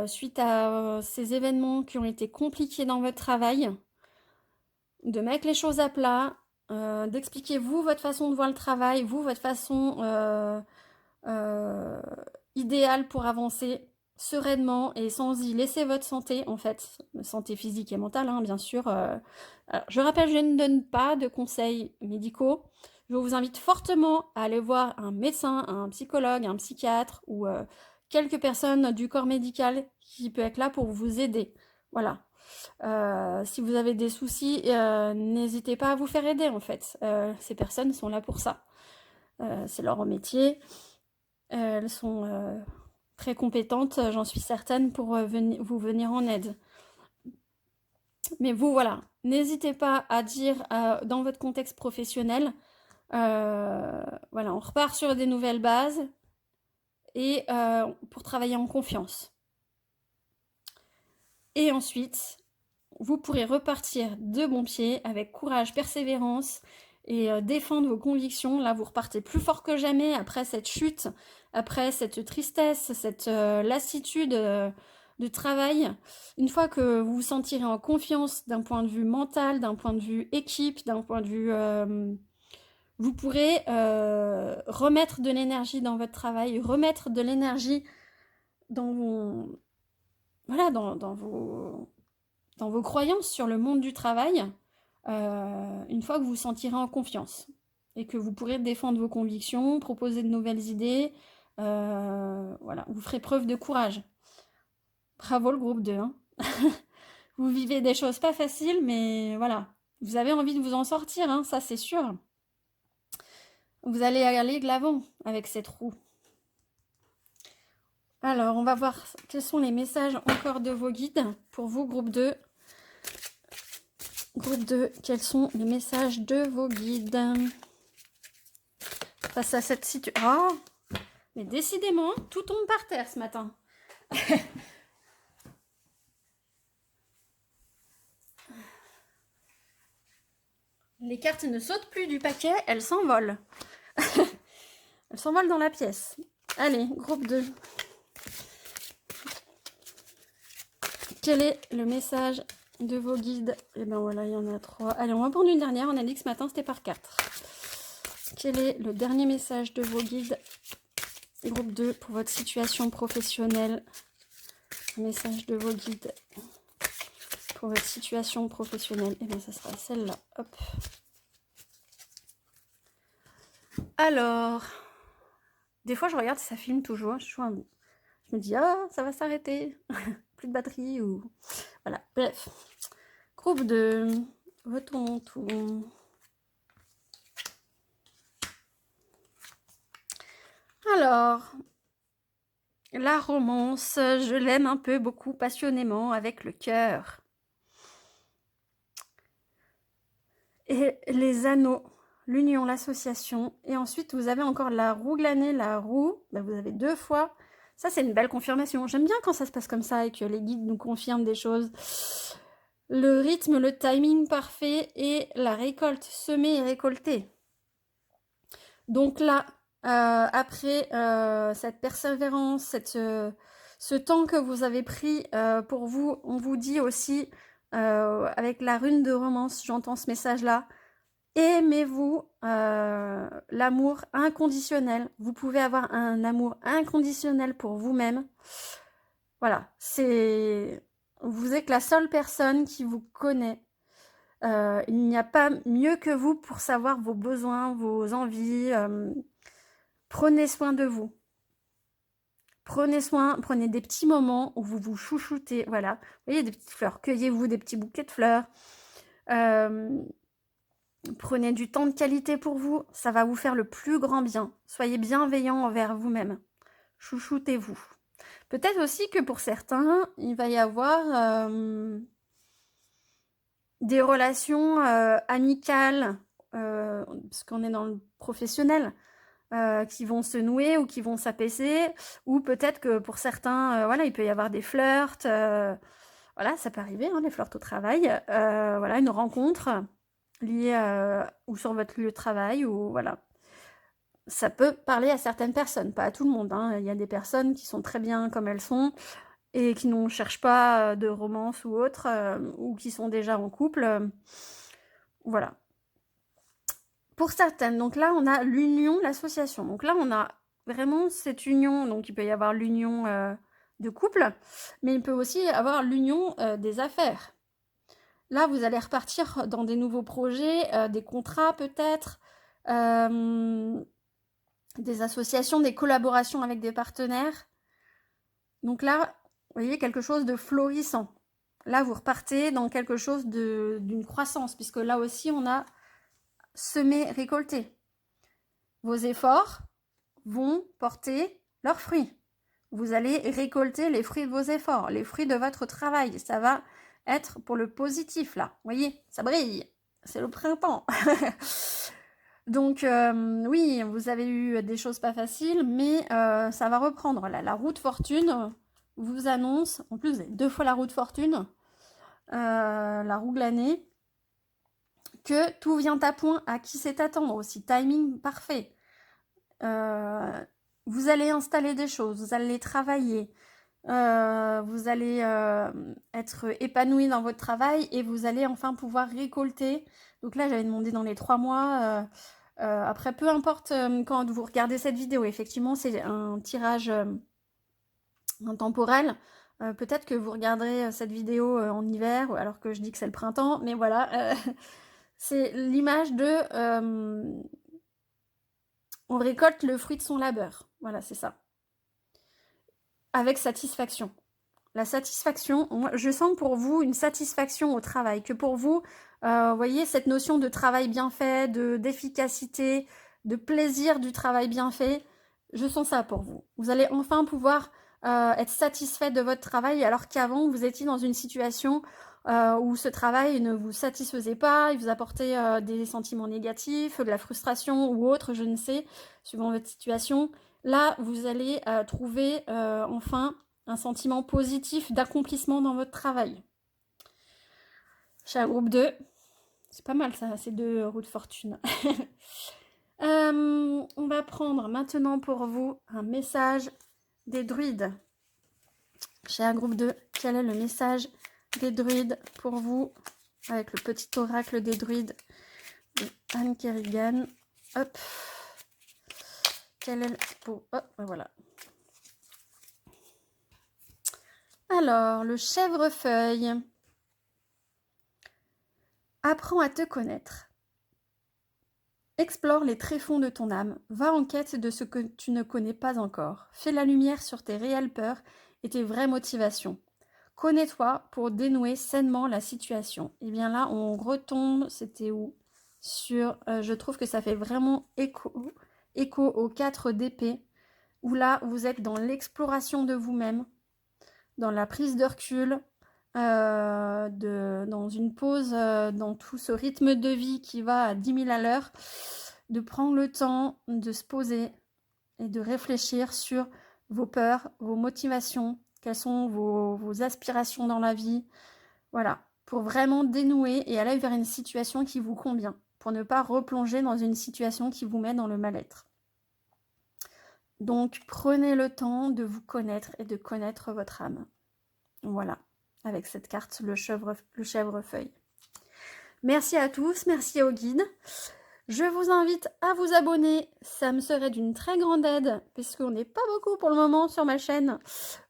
suite à ces événements qui ont été compliqués dans votre travail, de mettre les choses à plat, d'expliquer vous votre façon de voir le travail, vous votre façon idéale pour avancer sereinement et sans y laisser votre santé, en fait, santé physique et mentale, hein, bien sûr. Alors, je rappelle, je ne donne pas de conseils médicaux. Je vous invite fortement à aller voir un médecin, un psychologue, un psychiatre ou quelques personnes du corps médical qui peut être là pour vous aider. Voilà. Si vous avez des soucis, n'hésitez pas à vous faire aider en fait. Ces personnes sont là pour ça. C'est leur métier. Elles sont très compétentes, j'en suis certaine, pour vous venir en aide. Mais vous, voilà, n'hésitez pas à dire dans votre contexte professionnel, voilà, on repart sur des nouvelles bases et pour travailler en confiance. Et ensuite, vous pourrez repartir de bon pied avec courage, persévérance et défendre vos convictions. Là, vous repartez plus fort que jamais après cette chute, après cette tristesse, cette lassitude de travail. Une fois que vous vous sentirez en confiance d'un point de vue mental, d'un point de vue équipe, d'un point de vue vous pourrez remettre de l'énergie dans votre travail, remettre de l'énergie dans vos, voilà, dans vos croyances sur le monde du travail, une fois que vous vous sentirez en confiance et que vous pourrez défendre vos convictions, proposer de nouvelles idées, voilà, vous ferez preuve de courage. Bravo le groupe 2, hein. Vous vivez des choses pas faciles, mais voilà, vous avez envie de vous en sortir, hein, ça c'est sûr. Vous allez aller de l'avant avec cette roue. Alors, on va voir quels sont les messages encore de vos guides pour vous, groupe 2. Groupe 2, quels sont les messages de vos guides face à cette situation? Oh, mais décidément, tout tombe par terre ce matin. Les cartes ne sautent plus du paquet, elles s'envolent. Elles s'envolent dans la pièce. Allez, groupe 2. Quel est le message de vos guides? Et ben voilà, il y en a 3. Allez, on va prendre une dernière. On a dit que ce matin, c'était par 4. Quel est le dernier message de vos guides? Groupe 2, pour votre situation professionnelle. Un message de vos guides pour votre situation professionnelle. Et bien, ça sera celle-là. Hop. Alors, des fois, je regarde, ça filme toujours. Je me dis, ah, ça va s'arrêter. Plus de batterie ou... Voilà, bref. Groupe 2, retournons tout. Alors, la romance, je l'aime un peu, beaucoup, passionnément, avec le cœur. Et les anneaux, l'union, l'association. Et ensuite, vous avez encore la roue glanée, la roue. Ben, vous avez 2 fois. Ça, c'est une belle confirmation. J'aime bien quand ça se passe comme ça et que les guides nous confirment des choses. Le rythme, le timing parfait et la récolte, semer et récolter. Donc là, après cette persévérance, ce temps que vous avez pris pour vous, on vous dit aussi, avec la rune de romance, j'entends ce message-là, aimez-vous, l'amour inconditionnel. Vous pouvez avoir un amour inconditionnel pour vous-même. Voilà, vous êtes la seule personne qui vous connaît. Il n'y a pas mieux que vous pour savoir vos besoins, vos envies. Prenez soin de vous. Prenez des petits moments où vous vous chouchoutez. Voilà, vous voyez, des petites fleurs. Cueillez-vous des petits bouquets de fleurs. Prenez du temps de qualité pour vous. Ça va vous faire le plus grand bien. Soyez bienveillant envers vous-même. Chouchoutez-vous. Peut-être aussi que pour certains, il va y avoir des relations amicales, parce qu'on est dans le professionnel, qui vont se nouer ou qui vont s'apaiser, ou peut-être que pour certains, voilà, il peut y avoir des flirts, voilà, ça peut arriver, hein, les flirts au travail, voilà, une rencontre liée ou sur votre lieu de travail, ou voilà. Ça peut parler à certaines personnes, pas à tout le monde, hein. Il y a des personnes qui sont très bien comme elles sont et qui ne cherchent pas de romance ou autre, ou qui sont déjà en couple, voilà. Pour certaines, donc là, on a l'union, l'association. Donc là, on a vraiment cette union. Donc, il peut y avoir l'union de couple, mais il peut aussi y avoir l'union des affaires. Là, vous allez repartir dans des nouveaux projets, des contrats peut-être, des associations, des collaborations avec des partenaires. Donc là, vous voyez, quelque chose de florissant. Là, vous repartez dans quelque chose d'une croissance, puisque là aussi, on a semer, récolter. Vos efforts vont porter leurs fruits. Vous allez récolter les fruits de vos efforts, les fruits de votre travail. Ça va être pour le positif, là. Vous voyez, ça brille. C'est le printemps. Donc, oui, vous avez eu des choses pas faciles, mais ça va reprendre. Là, la roue de fortune vous annonce, en plus, 2 fois la roue de fortune, la roue glanée, que tout vient à point, à qui c'est attendre aussi, timing parfait. Vous allez installer des choses, vous allez travailler, vous allez être épanoui dans votre travail et vous allez enfin pouvoir récolter. Donc là, j'avais demandé dans les 3 mois, Après, peu importe quand vous regardez cette vidéo, effectivement, c'est un tirage intemporel. Peut-être que vous regarderez cette vidéo en hiver, alors que je dis que c'est le printemps, mais voilà, c'est l'image de on récolte le fruit de son labeur. Voilà, c'est ça. Avec satisfaction. La satisfaction, je sens pour vous une satisfaction au travail, que pour vous, voyez, cette notion de travail bien fait, d'efficacité, de plaisir du travail bien fait, je sens ça pour vous. Vous allez enfin pouvoir être satisfait de votre travail, alors qu'avant, vous étiez dans une situation où ce travail ne vous satisfaisait pas, il vous apportait des sentiments négatifs, de la frustration ou autre, je ne sais, suivant votre situation. Là, vous allez trouver enfin un sentiment positif d'accomplissement dans votre travail. Chez un groupe 2, c'est pas mal ça, c'est 2 roues de fortune. On va prendre maintenant pour vous un message des druides. Chez un groupe 2, quel est le message des druides pour vous avec le petit oracle des druides de Anne Kerrigan. Hop. Quel est le... Hop, voilà. Alors, le chèvrefeuille. Apprends à te connaître. Explore les tréfonds de ton âme. Va en quête de ce que tu ne connais pas encore. Fais la lumière sur tes réelles peurs et tes vraies motivations. Connais-toi pour dénouer sainement la situation. Et bien là, on retombe, c'était où? Sur, je trouve que ça fait vraiment écho aux 4 d'épée, où là, vous êtes dans l'exploration de vous-même, dans la prise de recul, dans une pause, dans tout ce rythme de vie qui va à 10 000 à l'heure, de prendre le temps de se poser et de réfléchir sur vos peurs, vos motivations, quelles sont vos aspirations dans la vie. Voilà, pour vraiment dénouer et aller vers une situation qui vous convient, pour ne pas replonger dans une situation qui vous met dans le mal-être. Donc, prenez le temps de vous connaître et de connaître votre âme. Voilà, avec cette carte, le chèvrefeuille. Merci à tous, merci au guide. Je vous invite à vous abonner, ça me serait d'une très grande aide, puisqu'on n'est pas beaucoup pour le moment sur ma chaîne.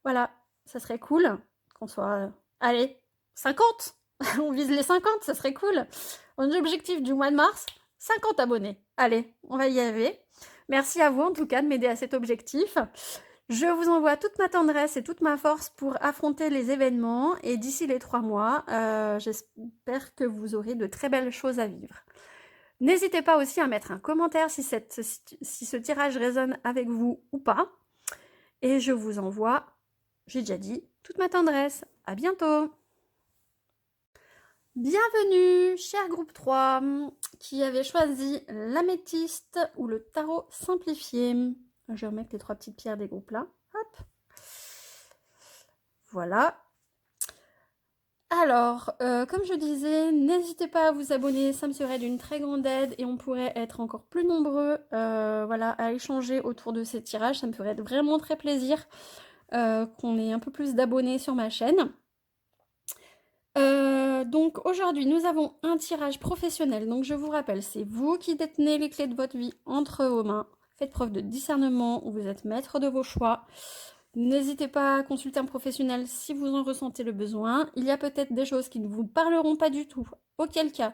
Voilà, ça serait cool qu'on soit... allez, 50. On vise les 50, ça serait cool. Mon objectif du mois de mars, 50 abonnés. Allez, on va y arriver. Merci à vous en tout cas de m'aider à cet objectif. Je vous envoie toute ma tendresse et toute ma force pour affronter les événements. Et d'ici les 3 mois, j'espère que vous aurez de très belles choses à vivre. N'hésitez pas aussi à mettre un commentaire si ce tirage résonne avec vous ou pas. Et je vous envoie, j'ai déjà dit, toute ma tendresse. À bientôt! Bienvenue, cher groupe 3, qui avait choisi l'améthyste ou le tarot simplifié. Je vais remettre les 3 petites pierres des groupes là. Hop. Voilà. Alors, comme je disais, n'hésitez pas à vous abonner, ça me serait d'une très grande aide et on pourrait être encore plus nombreux voilà, à échanger autour de ces tirages. Ça me ferait vraiment très plaisir qu'on ait un peu plus d'abonnés sur ma chaîne. Donc aujourd'hui, nous avons un tirage professionnel. Donc je vous rappelle, c'est vous qui détenez les clés de votre vie entre vos mains. Faites preuve de discernement, vous êtes maître de vos choix. N'hésitez pas à consulter un professionnel si vous en ressentez le besoin. Il y a peut-être des choses qui ne vous parleront pas du tout. Auquel cas,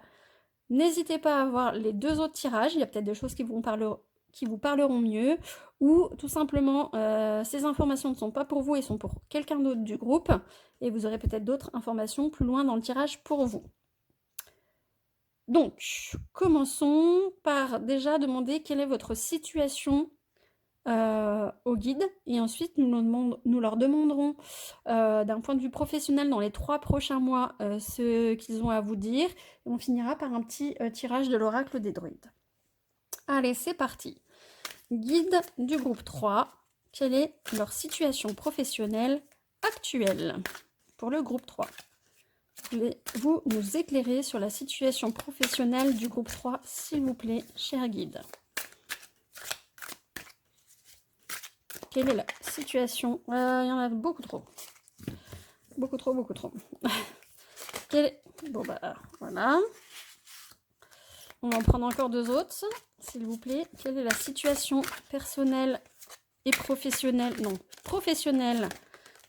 n'hésitez pas à voir les 2 autres tirages. Il y a peut-être des choses qui vous parleront mieux. Ou tout simplement, ces informations ne sont pas pour vous et sont pour quelqu'un d'autre du groupe. Et vous aurez peut-être d'autres informations plus loin dans le tirage pour vous. Donc, commençons par déjà demander quelle est votre situation au guide. Et ensuite, nous leur demanderons d'un point de vue professionnel dans les 3 prochains mois ce qu'ils ont à vous dire. Et on finira par un petit tirage de l'oracle des druides. Allez, c'est parti. Guide du groupe 3. Quelle est leur situation professionnelle actuelle pour le groupe 3? Voulez-vous nous éclairer sur la situation professionnelle du groupe 3, s'il vous plaît, cher guide? Quelle est la situation? Il y en a beaucoup trop. Beaucoup trop, beaucoup trop. Bon, bah, voilà. On va en prendre encore 2 autres, s'il vous plaît. Quelle est la situation personnelle et professionnelle, non, professionnelle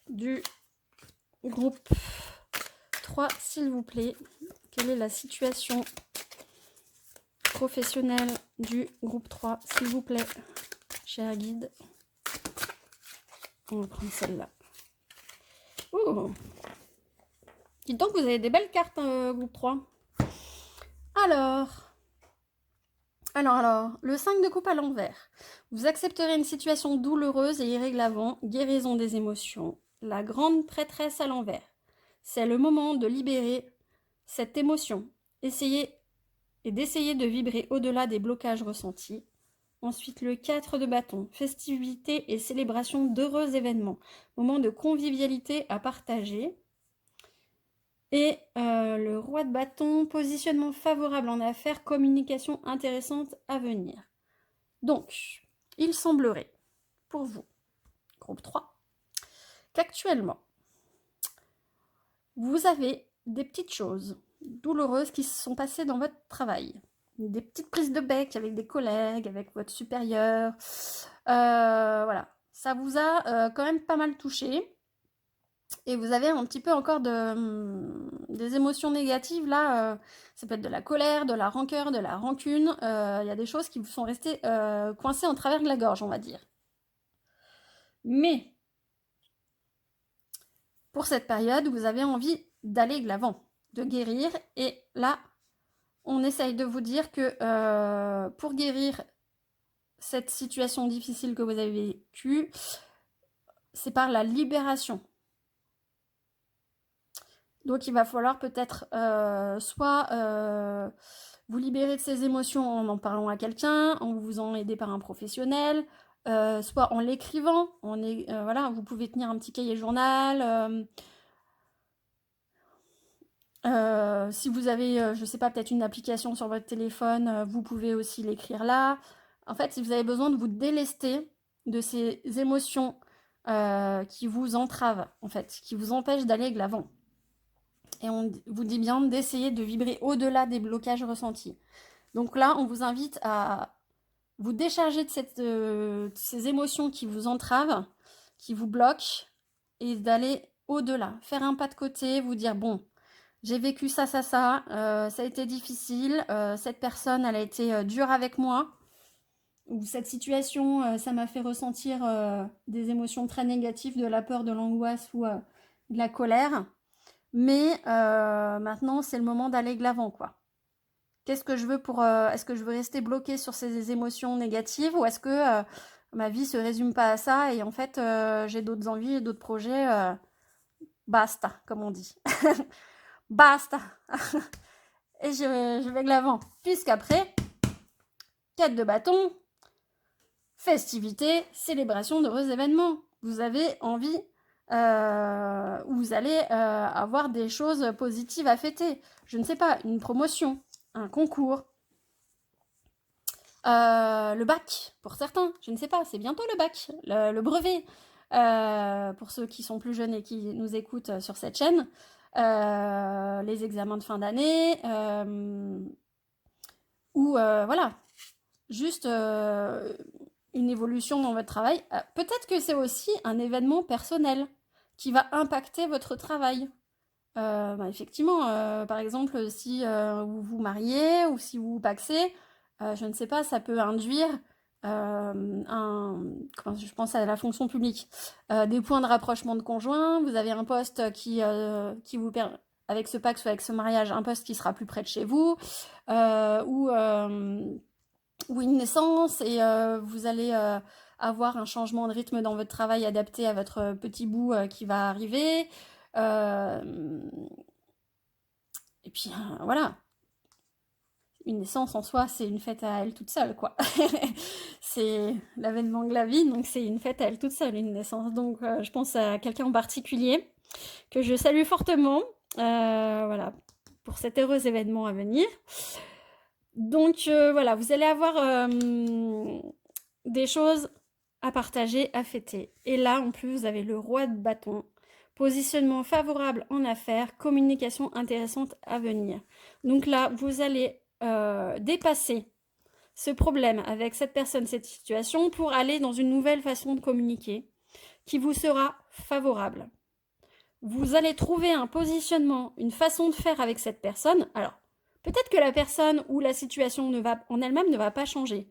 du groupe 3, s'il vous plaît. Quelle est la situation professionnelle du groupe 3, s'il vous plaît, cher guide. On va prendre celle-là. Oh, dites donc, vous avez des belles cartes, groupe 3. Alors, le 5 de coupe à l'envers. Vous accepterez une situation douloureuse et irréglable, guérison des émotions. La grande prêtresse à l'envers. C'est le moment de libérer cette émotion. Essayez d'essayer de vibrer au-delà des blocages ressentis. Ensuite, le 4 de bâton. Festivités et célébration d'heureux événements. Moment de convivialité à partager. Et le roi de bâton, positionnement favorable en affaires, communication intéressante à venir. Donc, il semblerait, pour vous, groupe 3, qu'actuellement, vous avez des petites choses douloureuses qui se sont passées dans votre travail. Des petites prises de bec avec des collègues, avec votre supérieur. Voilà, ça vous a quand même pas mal touché. Et vous avez un petit peu encore des émotions négatives là, ça peut être de la colère, de la rancœur, de la rancune, il y a des choses qui vous sont restées coincées en travers de la gorge, on va dire. Mais, pour cette période, vous avez envie d'aller de l'avant, de guérir, et là, on essaye de vous dire que pour guérir cette situation difficile que vous avez vécue, c'est par la libération. Donc il va falloir peut-être soit vous libérer de ces émotions en parlant à quelqu'un, en vous en aider par un professionnel, soit en l'écrivant. Voilà, vous pouvez tenir un petit cahier journal. Si vous avez, je sais pas, peut-être une application sur votre téléphone, vous pouvez aussi l'écrire là. En fait, si vous avez besoin de vous délester de ces émotions qui vous entravent, en fait, qui vous empêchent d'aller de l'avant. Et on vous dit bien d'essayer de vibrer au-delà des blocages ressentis. Donc là, on vous invite à vous décharger de ces émotions qui vous entravent, qui vous bloquent, et d'aller au-delà. Faire un pas de côté, vous dire, bon, j'ai vécu ça a été difficile, cette personne, elle a été dure avec moi, ou cette situation, ça m'a fait ressentir des émotions très négatives, de la peur, de l'angoisse ou de la colère. Mais maintenant, c'est le moment d'aller de l'avant, quoi. Qu'est-ce que je veux est-ce que je veux rester bloquée sur ces émotions négatives, ou est-ce que ma vie se résume pas à ça et en fait, j'ai d'autres envies et d'autres projets, basta, comme on dit. Basta. Et je vais de l'avant. Puisqu'après, 4 de bâton, festivité, célébration d'heureux événements. Vous avez envie vous allez avoir des choses positives à fêter. Je ne sais pas, une promotion, un concours, le bac pour certains, je ne sais pas, c'est bientôt le bac, le brevet. Pour ceux qui sont plus jeunes et qui nous écoutent sur cette chaîne, les examens de fin d'année, ou voilà, juste une évolution dans votre travail. Peut-être que c'est aussi un événement personnel qui va impacter votre travail. Effectivement, par exemple, si vous vous mariez ou si vous vous pacsez, je ne sais pas, ça peut induire je pense à la fonction publique, des points de rapprochement de conjoints. Vous avez un poste qui vous permet, avec ce pax ou avec ce mariage, un poste qui sera plus près de chez vous, ou une naissance, et vous allez avoir un changement de rythme dans votre travail adapté à votre petit bout qui va arriver. Et puis voilà, une naissance en soi, c'est une fête à elle toute seule, quoi. C'est l'avènement de la vie, donc c'est une fête à elle toute seule, une naissance. Donc je pense à quelqu'un en particulier que je salue fortement, voilà, pour cet heureux événement à venir. Donc voilà, vous allez avoir des choses à partager, à fêter. Et là, en plus, vous avez le roi de bâton. Positionnement favorable en affaires, communication intéressante à venir. Donc là, vous allez dépasser ce problème avec cette personne, cette situation, pour aller dans une nouvelle façon de communiquer qui vous sera favorable. Vous allez trouver un positionnement, une façon de faire avec cette personne. Alors, peut-être que la personne ou la situation en elle-même ne va pas changer.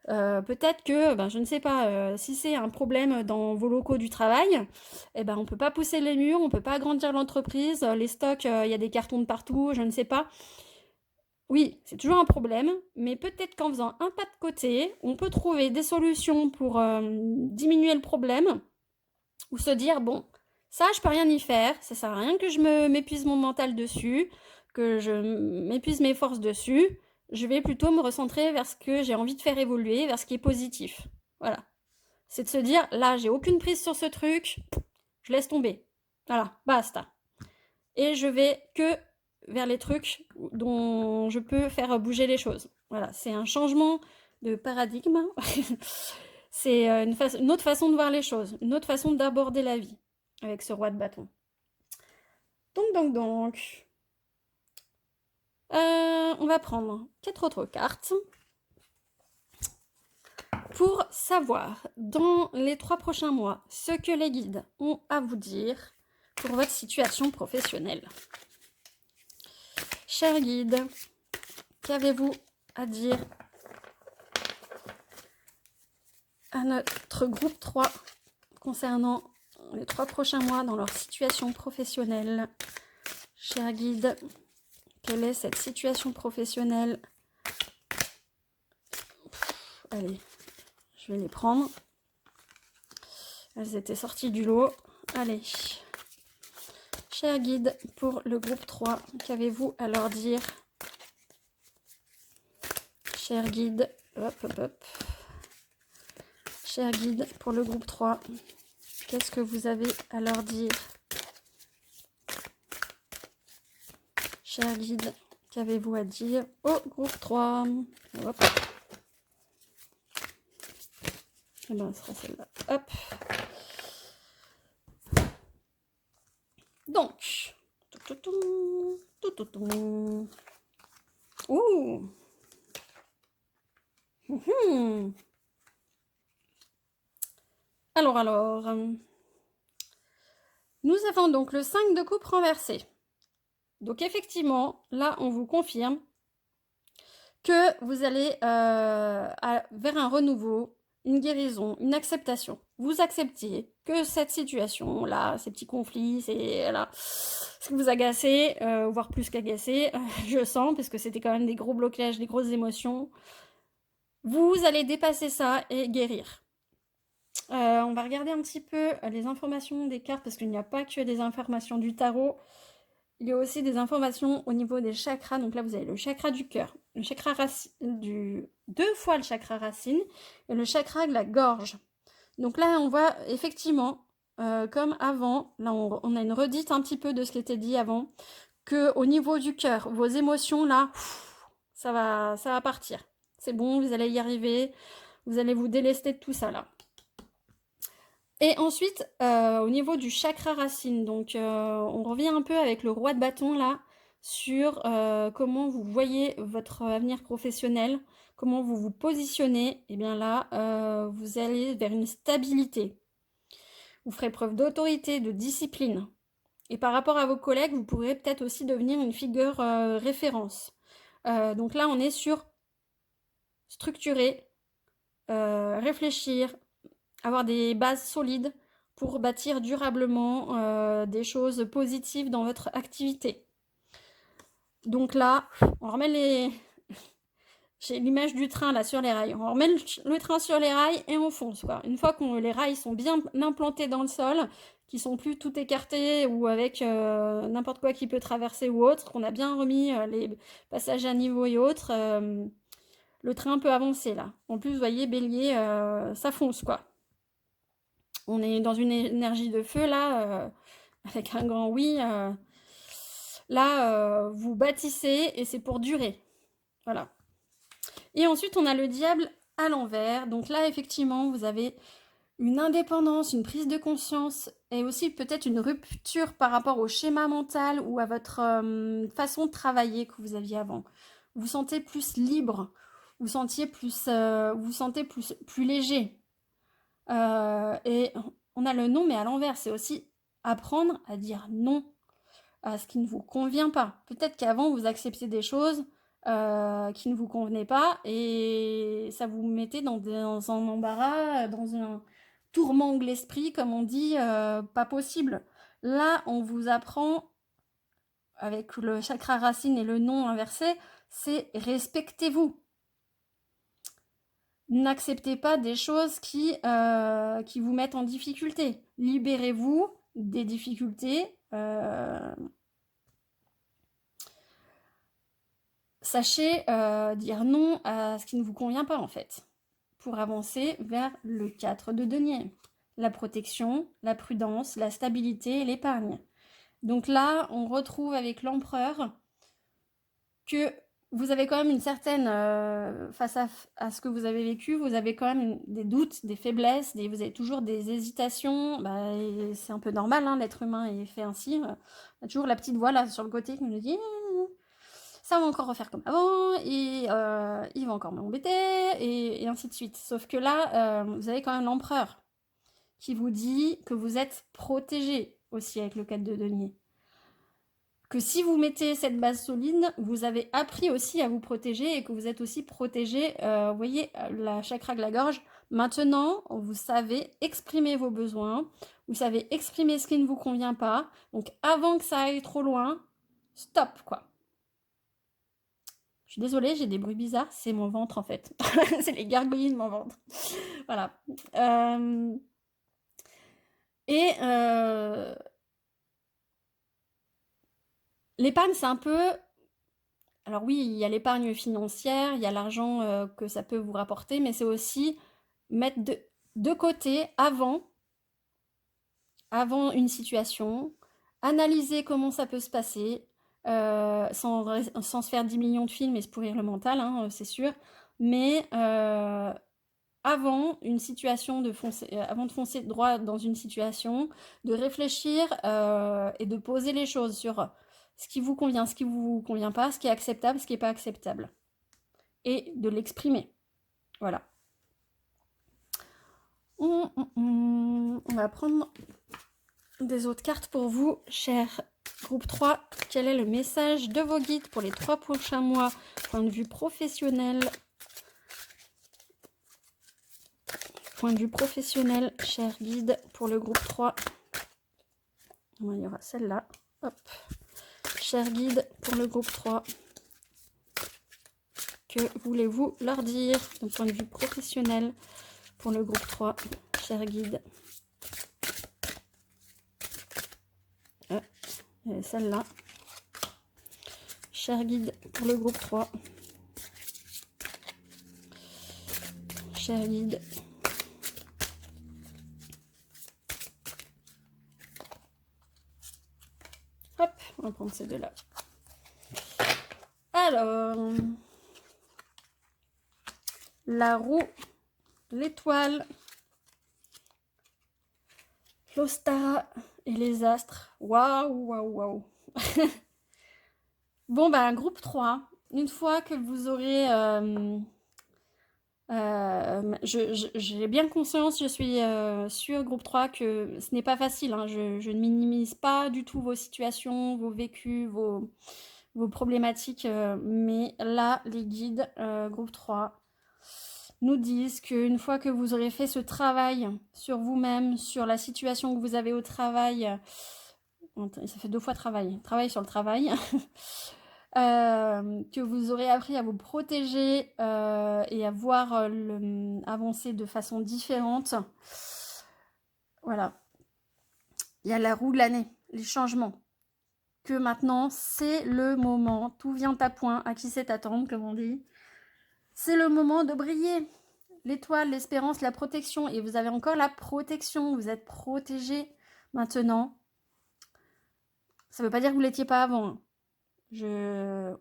Peut-être que, je ne sais pas, si c'est un problème dans vos locaux du travail, on ne peut pas pousser les murs, on ne peut pas agrandir l'entreprise, les stocks, il y a des cartons de partout, je ne sais pas. Oui, c'est toujours un problème, mais peut-être qu'en faisant un pas de côté, on peut trouver des solutions pour diminuer le problème, ou se dire, bon, ça, je peux rien y faire, ça sert à rien que je m'épuise mon mental dessus, que je m'épuise mes forces dessus, je vais plutôt me recentrer vers ce que j'ai envie de faire évoluer, vers ce qui est positif. Voilà. C'est de se dire, là, j'ai aucune prise sur ce truc, je laisse tomber. Voilà, basta. Et je vais que vers les trucs dont je peux faire bouger les choses. Voilà, c'est un changement de paradigme. C'est une autre façon de voir les choses, une autre façon d'aborder la vie avec ce roi de bâton. Donc. On va prendre 4 autres cartes pour savoir dans les 3 prochains mois ce que les guides ont à vous dire pour votre situation professionnelle. Chers guides, qu'avez-vous à dire à notre groupe 3 concernant les 3 prochains mois dans leur situation professionnelle? Chers guides, quelle est cette situation professionnelle? Allez, je vais les prendre. Elles étaient sorties du lot. Allez. Chers guides, pour le groupe 3, qu'avez-vous à leur dire? Chers guides, hop. Chers guides, pour le groupe 3, qu'est-ce que vous avez à leur dire? Chers guides, qu'avez-vous à dire au groupe 3? Hop. Et bien, ce sera celle-là. Hop. Donc. Ouh. Alors. Nous avons donc le 5 de coupe renversé. Donc effectivement, là, on vous confirme que vous allez vers un renouveau, une guérison, une acceptation. Vous acceptiez que cette situation-là, ces petits conflits, ce qui vous agacez, voire plus qu'agacé, je sens, parce que c'était quand même des gros blocages, des grosses émotions. Vous allez dépasser ça et guérir. On va regarder un petit peu les informations des cartes, parce qu'il n'y a pas que des informations du tarot. Il y a aussi des informations au niveau des chakras. Donc là, vous avez le chakra du cœur, le chakra racine, 2 fois le chakra racine et le chakra de la gorge. Donc là, on voit effectivement, comme avant, là, on a une redite un petit peu de ce qui était dit avant, que au niveau du cœur, vos émotions, là, ça va partir. C'est bon, vous allez y arriver. Vous allez vous délester de tout ça, là. Et ensuite, au niveau du chakra racine, donc on revient un peu avec le roi de bâton là, sur comment vous voyez votre avenir professionnel, comment vous vous positionnez. Et bien là, vous allez vers une stabilité. Vous ferez preuve d'autorité, de discipline. Et par rapport à vos collègues, vous pourrez peut-être aussi devenir une figure référence. Donc là, on est sur structurer, réfléchir, avoir des bases solides pour bâtir durablement des choses positives dans votre activité. Donc là, on remet j'ai l'image du train là sur les rails. On remet le train sur les rails et on fonce, quoi. Une fois que les rails sont bien implantés dans le sol, qui sont plus tout écartés ou avec n'importe quoi qui peut traverser ou autre, qu'on a bien remis les passages à niveau et autres, le train peut avancer là. En plus, vous voyez, bélier, ça fonce, quoi. On est dans une énergie de feu, là, avec un grand oui. Là, vous bâtissez et c'est pour durer. Voilà. Et ensuite, on a le diable à l'envers. Donc là, effectivement, vous avez une indépendance, une prise de conscience et aussi peut-être une rupture par rapport au schéma mental ou à votre façon de travailler que vous aviez avant. vous sentez plus libre, vous sentez plus léger. Et on a le non, mais à l'envers, c'est aussi apprendre à dire non à ce qui ne vous convient pas. Peut-être qu'avant, vous acceptiez des choses qui ne vous convenaient pas et ça vous mettait dans un embarras, dans un tourment de l'esprit, comme on dit, pas possible. Là, on vous apprend, avec le chakra racine et le non inversé, c'est respectez-vous. N'acceptez pas des choses qui vous mettent en difficulté. Libérez-vous des difficultés. Sachez dire non à ce qui ne vous convient pas, en fait, pour avancer vers le 4 de denier. La protection, la prudence, la stabilité et l'épargne. Donc là, on retrouve avec l'empereur que vous avez quand même une certaine, face à ce que vous avez vécu, vous avez quand même des doutes, des faiblesses, vous avez toujours des hésitations. Bah, c'est un peu normal, hein, l'être humain est fait ainsi. On a toujours la petite voix là sur le côté qui nous dit ça va encore refaire comme avant, et il va encore m'embêter, et ainsi de suite. Sauf que là, vous avez quand même l'empereur qui vous dit que vous êtes protégé aussi avec le 4 de denier. Que si vous mettez cette base solide, vous avez appris aussi à vous protéger et que vous êtes aussi protégé. Vous voyez, la chakra de la gorge. Maintenant, vous savez exprimer vos besoins, vous savez exprimer ce qui ne vous convient pas. Donc avant que ça aille trop loin, stop, quoi. Je suis désolée, j'ai des bruits bizarres, c'est mon ventre en fait. C'est les gargouillis de mon ventre. Voilà. L'épargne, c'est un peu... Alors oui, il y a l'épargne financière, il y a l'argent que ça peut vous rapporter, mais c'est aussi mettre de côté avant une situation, analyser comment ça peut se passer, sans se faire 10 millions de films et se pourrir le mental, hein, c'est sûr, mais avant une situation, avant de foncer droit dans une situation, de réfléchir et de poser les choses sur ce qui vous convient, ce qui vous convient pas, ce qui est acceptable, ce qui n'est pas acceptable. Et de l'exprimer. Voilà. On va prendre des autres cartes pour vous, cher groupe 3. Quel est le message de vos guides pour les 3 prochains mois, point de vue professionnel? Point de vue professionnel, cher guide, pour le groupe 3. Il y aura celle-là. Hop. Cher guide, pour le groupe 3. Que voulez-vous leur dire d'un point de vue professionnel pour le groupe 3, cher guide? Celle-là. Cher guide, pour le groupe 3. Cher guide. Hop, on va prendre ces deux-là. Alors, la roue, l'étoile, l'Ostara et les astres. Waouh, waouh, waouh. Bon, ben, groupe 3, une fois que vous aurez... j'ai bien conscience, je suis sur groupe 3, que ce n'est pas facile, hein. Je ne minimise pas du tout vos situations, vos vécus, vos problématiques, mais là, les guides groupe 3 nous disent qu'une fois que vous aurez fait ce travail sur vous-même, sur la situation que vous avez au travail, ça fait 2 fois travail sur le travail, que vous aurez appris à vous protéger et à voir avancer de façon différente. Voilà. Il y a la roue de l'année, les changements. Que maintenant, c'est le moment, tout vient à point, à qui c'est attendre, comme on dit. C'est le moment de briller. L'étoile, l'espérance, la protection. Et vous avez encore la protection, vous êtes protégé maintenant. Ça ne veut pas dire que vous ne l'étiez pas avant, hein.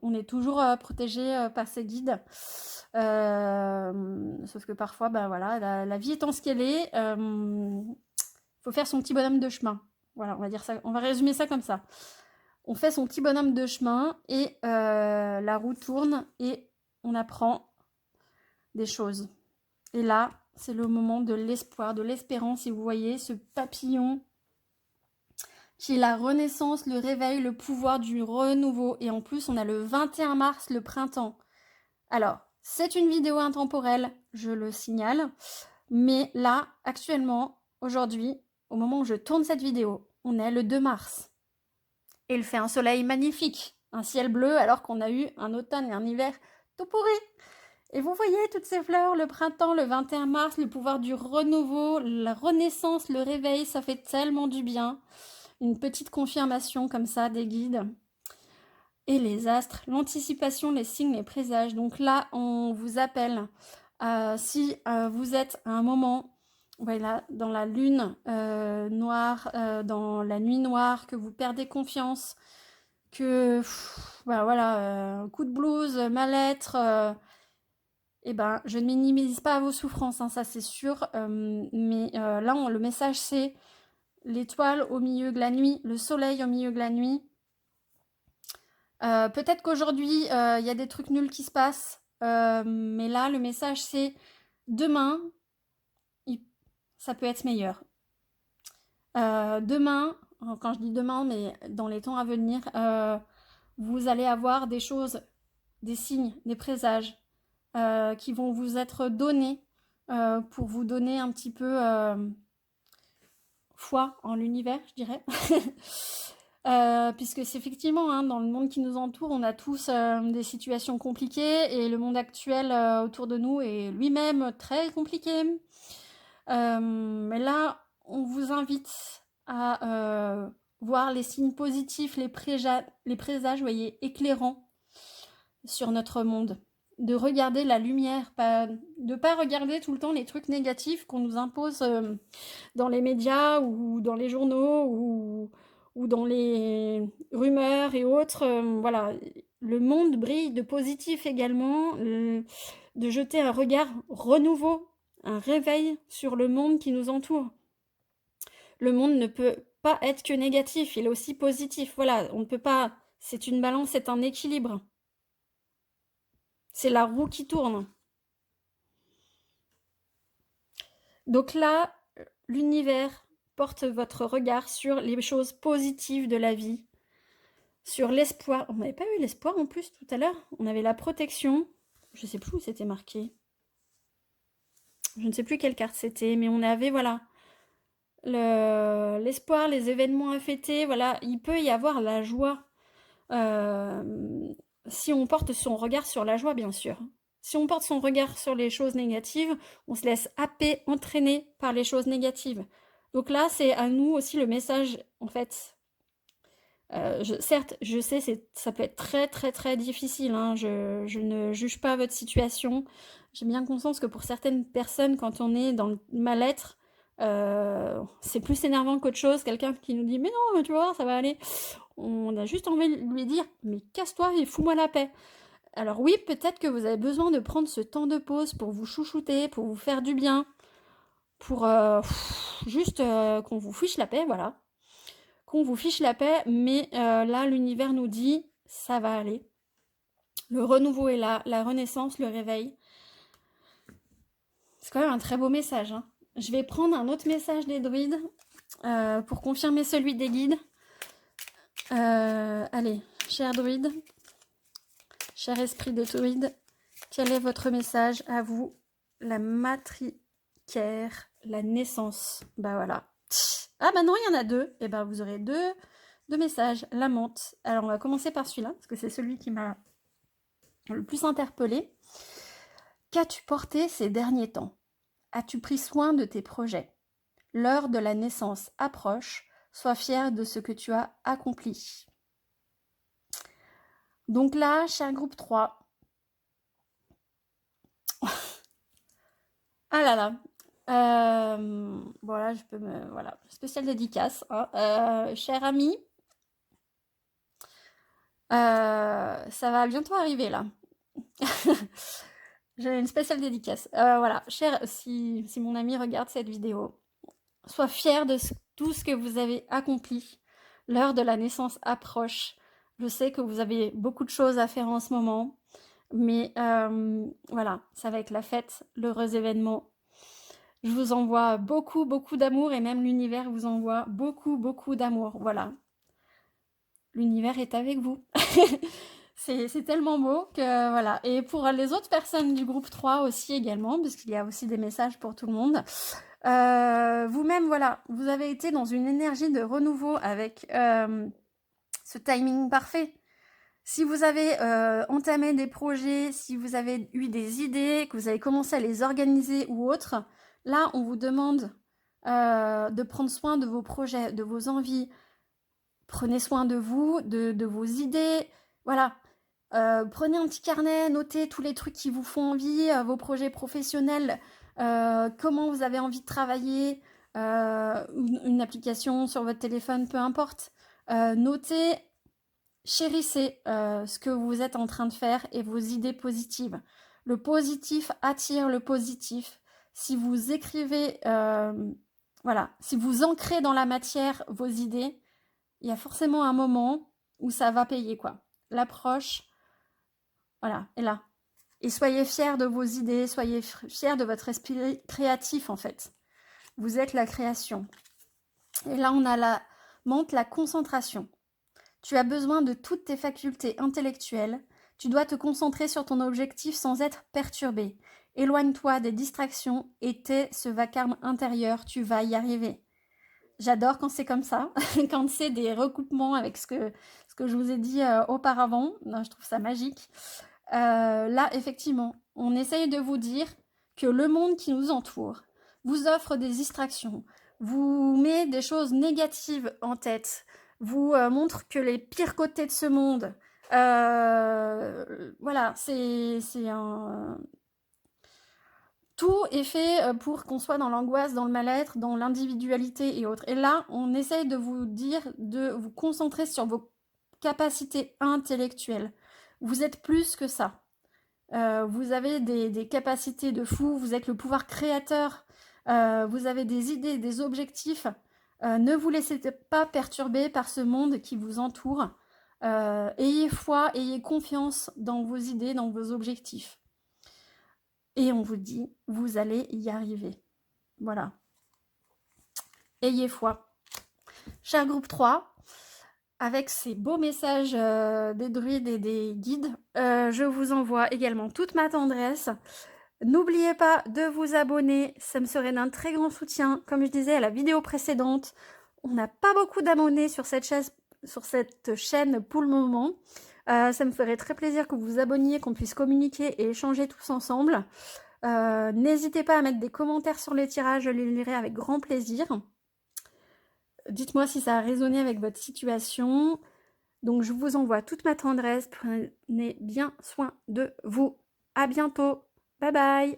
On est toujours protégé par ces guides. Sauf que parfois, ben voilà, la vie étant ce qu'elle est, faut faire son petit bonhomme de chemin. Voilà, on va dire ça, on va résumer ça comme ça. On fait son petit bonhomme de chemin et la roue tourne et on apprend des choses. Et là, c'est le moment de l'espoir, de l'espérance. Et vous voyez ce papillon qui est la renaissance, le réveil, le pouvoir du renouveau. Et en plus, on a le 21 mars, le printemps. Alors, c'est une vidéo intemporelle, je le signale. Mais là, actuellement, aujourd'hui, au moment où je tourne cette vidéo, on est le 2 mars. Et il fait un soleil magnifique, un ciel bleu, alors qu'on a eu un automne et un hiver tout pourri. Et vous voyez toutes ces fleurs, le printemps, le 21 mars, le pouvoir du renouveau, la renaissance, le réveil, ça fait tellement du bien. Une petite confirmation comme ça des guides. Et les astres, l'anticipation, les signes, les présages. Donc là, on vous appelle. Si vous êtes à un moment, voilà, dans la lune noire, dans la nuit noire, que vous perdez confiance, que voilà, coup de blues, mal-être, eh ben, je ne minimise pas vos souffrances, hein, ça c'est sûr, mais là, le message c'est l'étoile au milieu de la nuit, le soleil au milieu de la nuit. Peut-être qu'aujourd'hui, il y a des trucs nuls qui se passent, mais là, le message c'est demain, ça peut être meilleur. Demain, quand je dis demain, mais dans les temps à venir, vous allez avoir des choses, des signes, des présages qui vont vous être donnés pour vous donner un petit peu foi en l'univers, je dirais. Puisque c'est effectivement, hein, dans le monde qui nous entoure, on a tous des situations compliquées et le monde actuel autour de nous est lui-même très compliqué. Mais là, on vous invite à voir les signes positifs, les présages, vous voyez, éclairants sur notre monde. De regarder la lumière, de ne pas regarder tout le temps les trucs négatifs qu'on nous impose dans les médias ou dans les journaux ou dans les rumeurs et autres. Voilà, le monde brille de positif également, de jeter un regard renouveau, un réveil sur le monde qui nous entoure. Le monde ne peut pas être que négatif, il est aussi positif. Voilà, on ne peut pas, c'est une balance, c'est un équilibre. C'est la roue qui tourne. Donc là, l'univers porte votre regard sur les choses positives de la vie, sur l'espoir. On n'avait pas eu l'espoir en plus tout à l'heure. On avait la protection. Je ne sais plus où c'était marqué. Je ne sais plus quelle carte c'était, mais on avait, voilà, l'espoir, les événements à fêter. Voilà, il peut y avoir la joie. Si on porte son regard sur la joie, bien sûr. Si on porte son regard sur les choses négatives, on se laisse happer, entraîner par les choses négatives. Donc là, c'est à nous aussi le message, en fait. Certes, je sais, ça peut être très très très difficile, hein. Je ne juge pas votre situation. J'ai bien conscience que pour certaines personnes, quand on est dans le mal-être, c'est plus énervant qu'autre chose. Quelqu'un qui nous dit « Mais non, tu vois, ça va aller ». On a juste envie de lui dire « Mais casse-toi et fous-moi la paix ». Alors oui, peut-être que vous avez besoin de prendre ce temps de pause pour vous chouchouter, pour vous faire du bien, pour juste qu'on vous fiche la paix, voilà. Qu'on vous fiche la paix, mais là, l'univers nous dit « ça va aller ». Le renouveau est là, la renaissance, le réveil. C'est quand même un très beau message, hein. Je vais prendre un autre message des druides pour confirmer celui des guides. Allez, cher druide, cher esprit de druide, quel est votre message à vous? La matricaire, la naissance. Bah voilà. Ah bah non, il y en a deux. Et bah vous aurez deux messages. La menthe. Alors on va commencer par celui-là, parce que c'est celui qui m'a le plus interpellée. Qu'as-tu porté ces derniers temps? As-tu pris soin de tes projets? L'heure de la naissance approche. Sois fier de ce que tu as accompli. Donc là, cher groupe 3. Ah là là. Voilà, je peux me... Voilà, spéciale dédicace. Hein. Cher ami, ça va bientôt arriver là. J'ai une spéciale dédicace. Voilà, cher, si mon ami regarde cette vidéo, sois fier de tout ce que vous avez accompli. L'heure de la naissance approche. Je sais que vous avez beaucoup de choses à faire en ce moment, mais voilà, ça va être la fête, l'heureux événement. Je vous envoie beaucoup, beaucoup d'amour et même l'univers vous envoie beaucoup, beaucoup d'amour. Voilà. L'univers est avec vous. C'est tellement beau que voilà. Et pour les autres personnes du groupe 3 aussi également, parce qu'il y a aussi des messages pour tout le monde. Vous-même, voilà, vous avez été dans une énergie de renouveau avec ce timing parfait. Si vous avez entamé des projets, si vous avez eu des idées, que vous avez commencé à les organiser ou autre, là, on vous demande de prendre soin de vos projets, de vos envies. Prenez soin de vous, de vos idées. Voilà. Prenez un petit carnet, notez tous les trucs qui vous font envie, vos projets professionnels, comment vous avez envie de travailler, une application sur votre téléphone, peu importe. Notez, chérissez ce que vous êtes en train de faire et vos idées positives. Le positif attire le positif. Si vous écrivez, voilà, si vous ancrez dans la matière vos idées, il y a forcément un moment où ça va payer, quoi. L'approche, voilà, est là. Et soyez fiers de vos idées, soyez fiers de votre esprit créatif, en fait. Vous êtes la création. Et là, on a la menthe, la concentration. Tu as besoin de toutes tes facultés intellectuelles. Tu dois te concentrer sur ton objectif sans être perturbé. Éloigne-toi des distractions et tais ce vacarme intérieur, tu vas y arriver. J'adore quand c'est comme ça, quand c'est des recoupements avec ce que je vous ai dit auparavant. Non, je trouve ça magique. Là, effectivement, on essaye de vous dire que le monde qui nous entoure vous offre des distractions, vous met des choses négatives en tête, vous montre que les pires côtés de ce monde, voilà, c'est un... Tout est fait pour qu'on soit dans l'angoisse, dans le mal-être, dans l'individualité et autres. Et là, on essaye de vous dire de vous concentrer sur vos capacités intellectuelles. Vous êtes plus que ça. Vous avez des capacités de fou, vous êtes le pouvoir créateur, vous avez des idées, des objectifs. Ne vous laissez pas perturber par ce monde qui vous entoure. Ayez foi, ayez confiance dans vos idées, dans vos objectifs. Et on vous dit, vous allez y arriver. Voilà. Ayez foi. Cher groupe 3, avec ces beaux messages des druides et des guides, je vous envoie également toute ma tendresse. N'oubliez pas de vous abonner, ça me serait d'un très grand soutien. Comme je disais à la vidéo précédente, on n'a pas beaucoup d'abonnés sur cette chaîne pour le moment. Ça me ferait très plaisir que vous vous abonniez, qu'on puisse communiquer et échanger tous ensemble. N'hésitez pas à mettre des commentaires sur les tirages, je les lirai avec grand plaisir. Dites-moi si ça a résonné avec votre situation. Donc je vous envoie toute ma tendresse, prenez bien soin de vous. À bientôt, bye bye.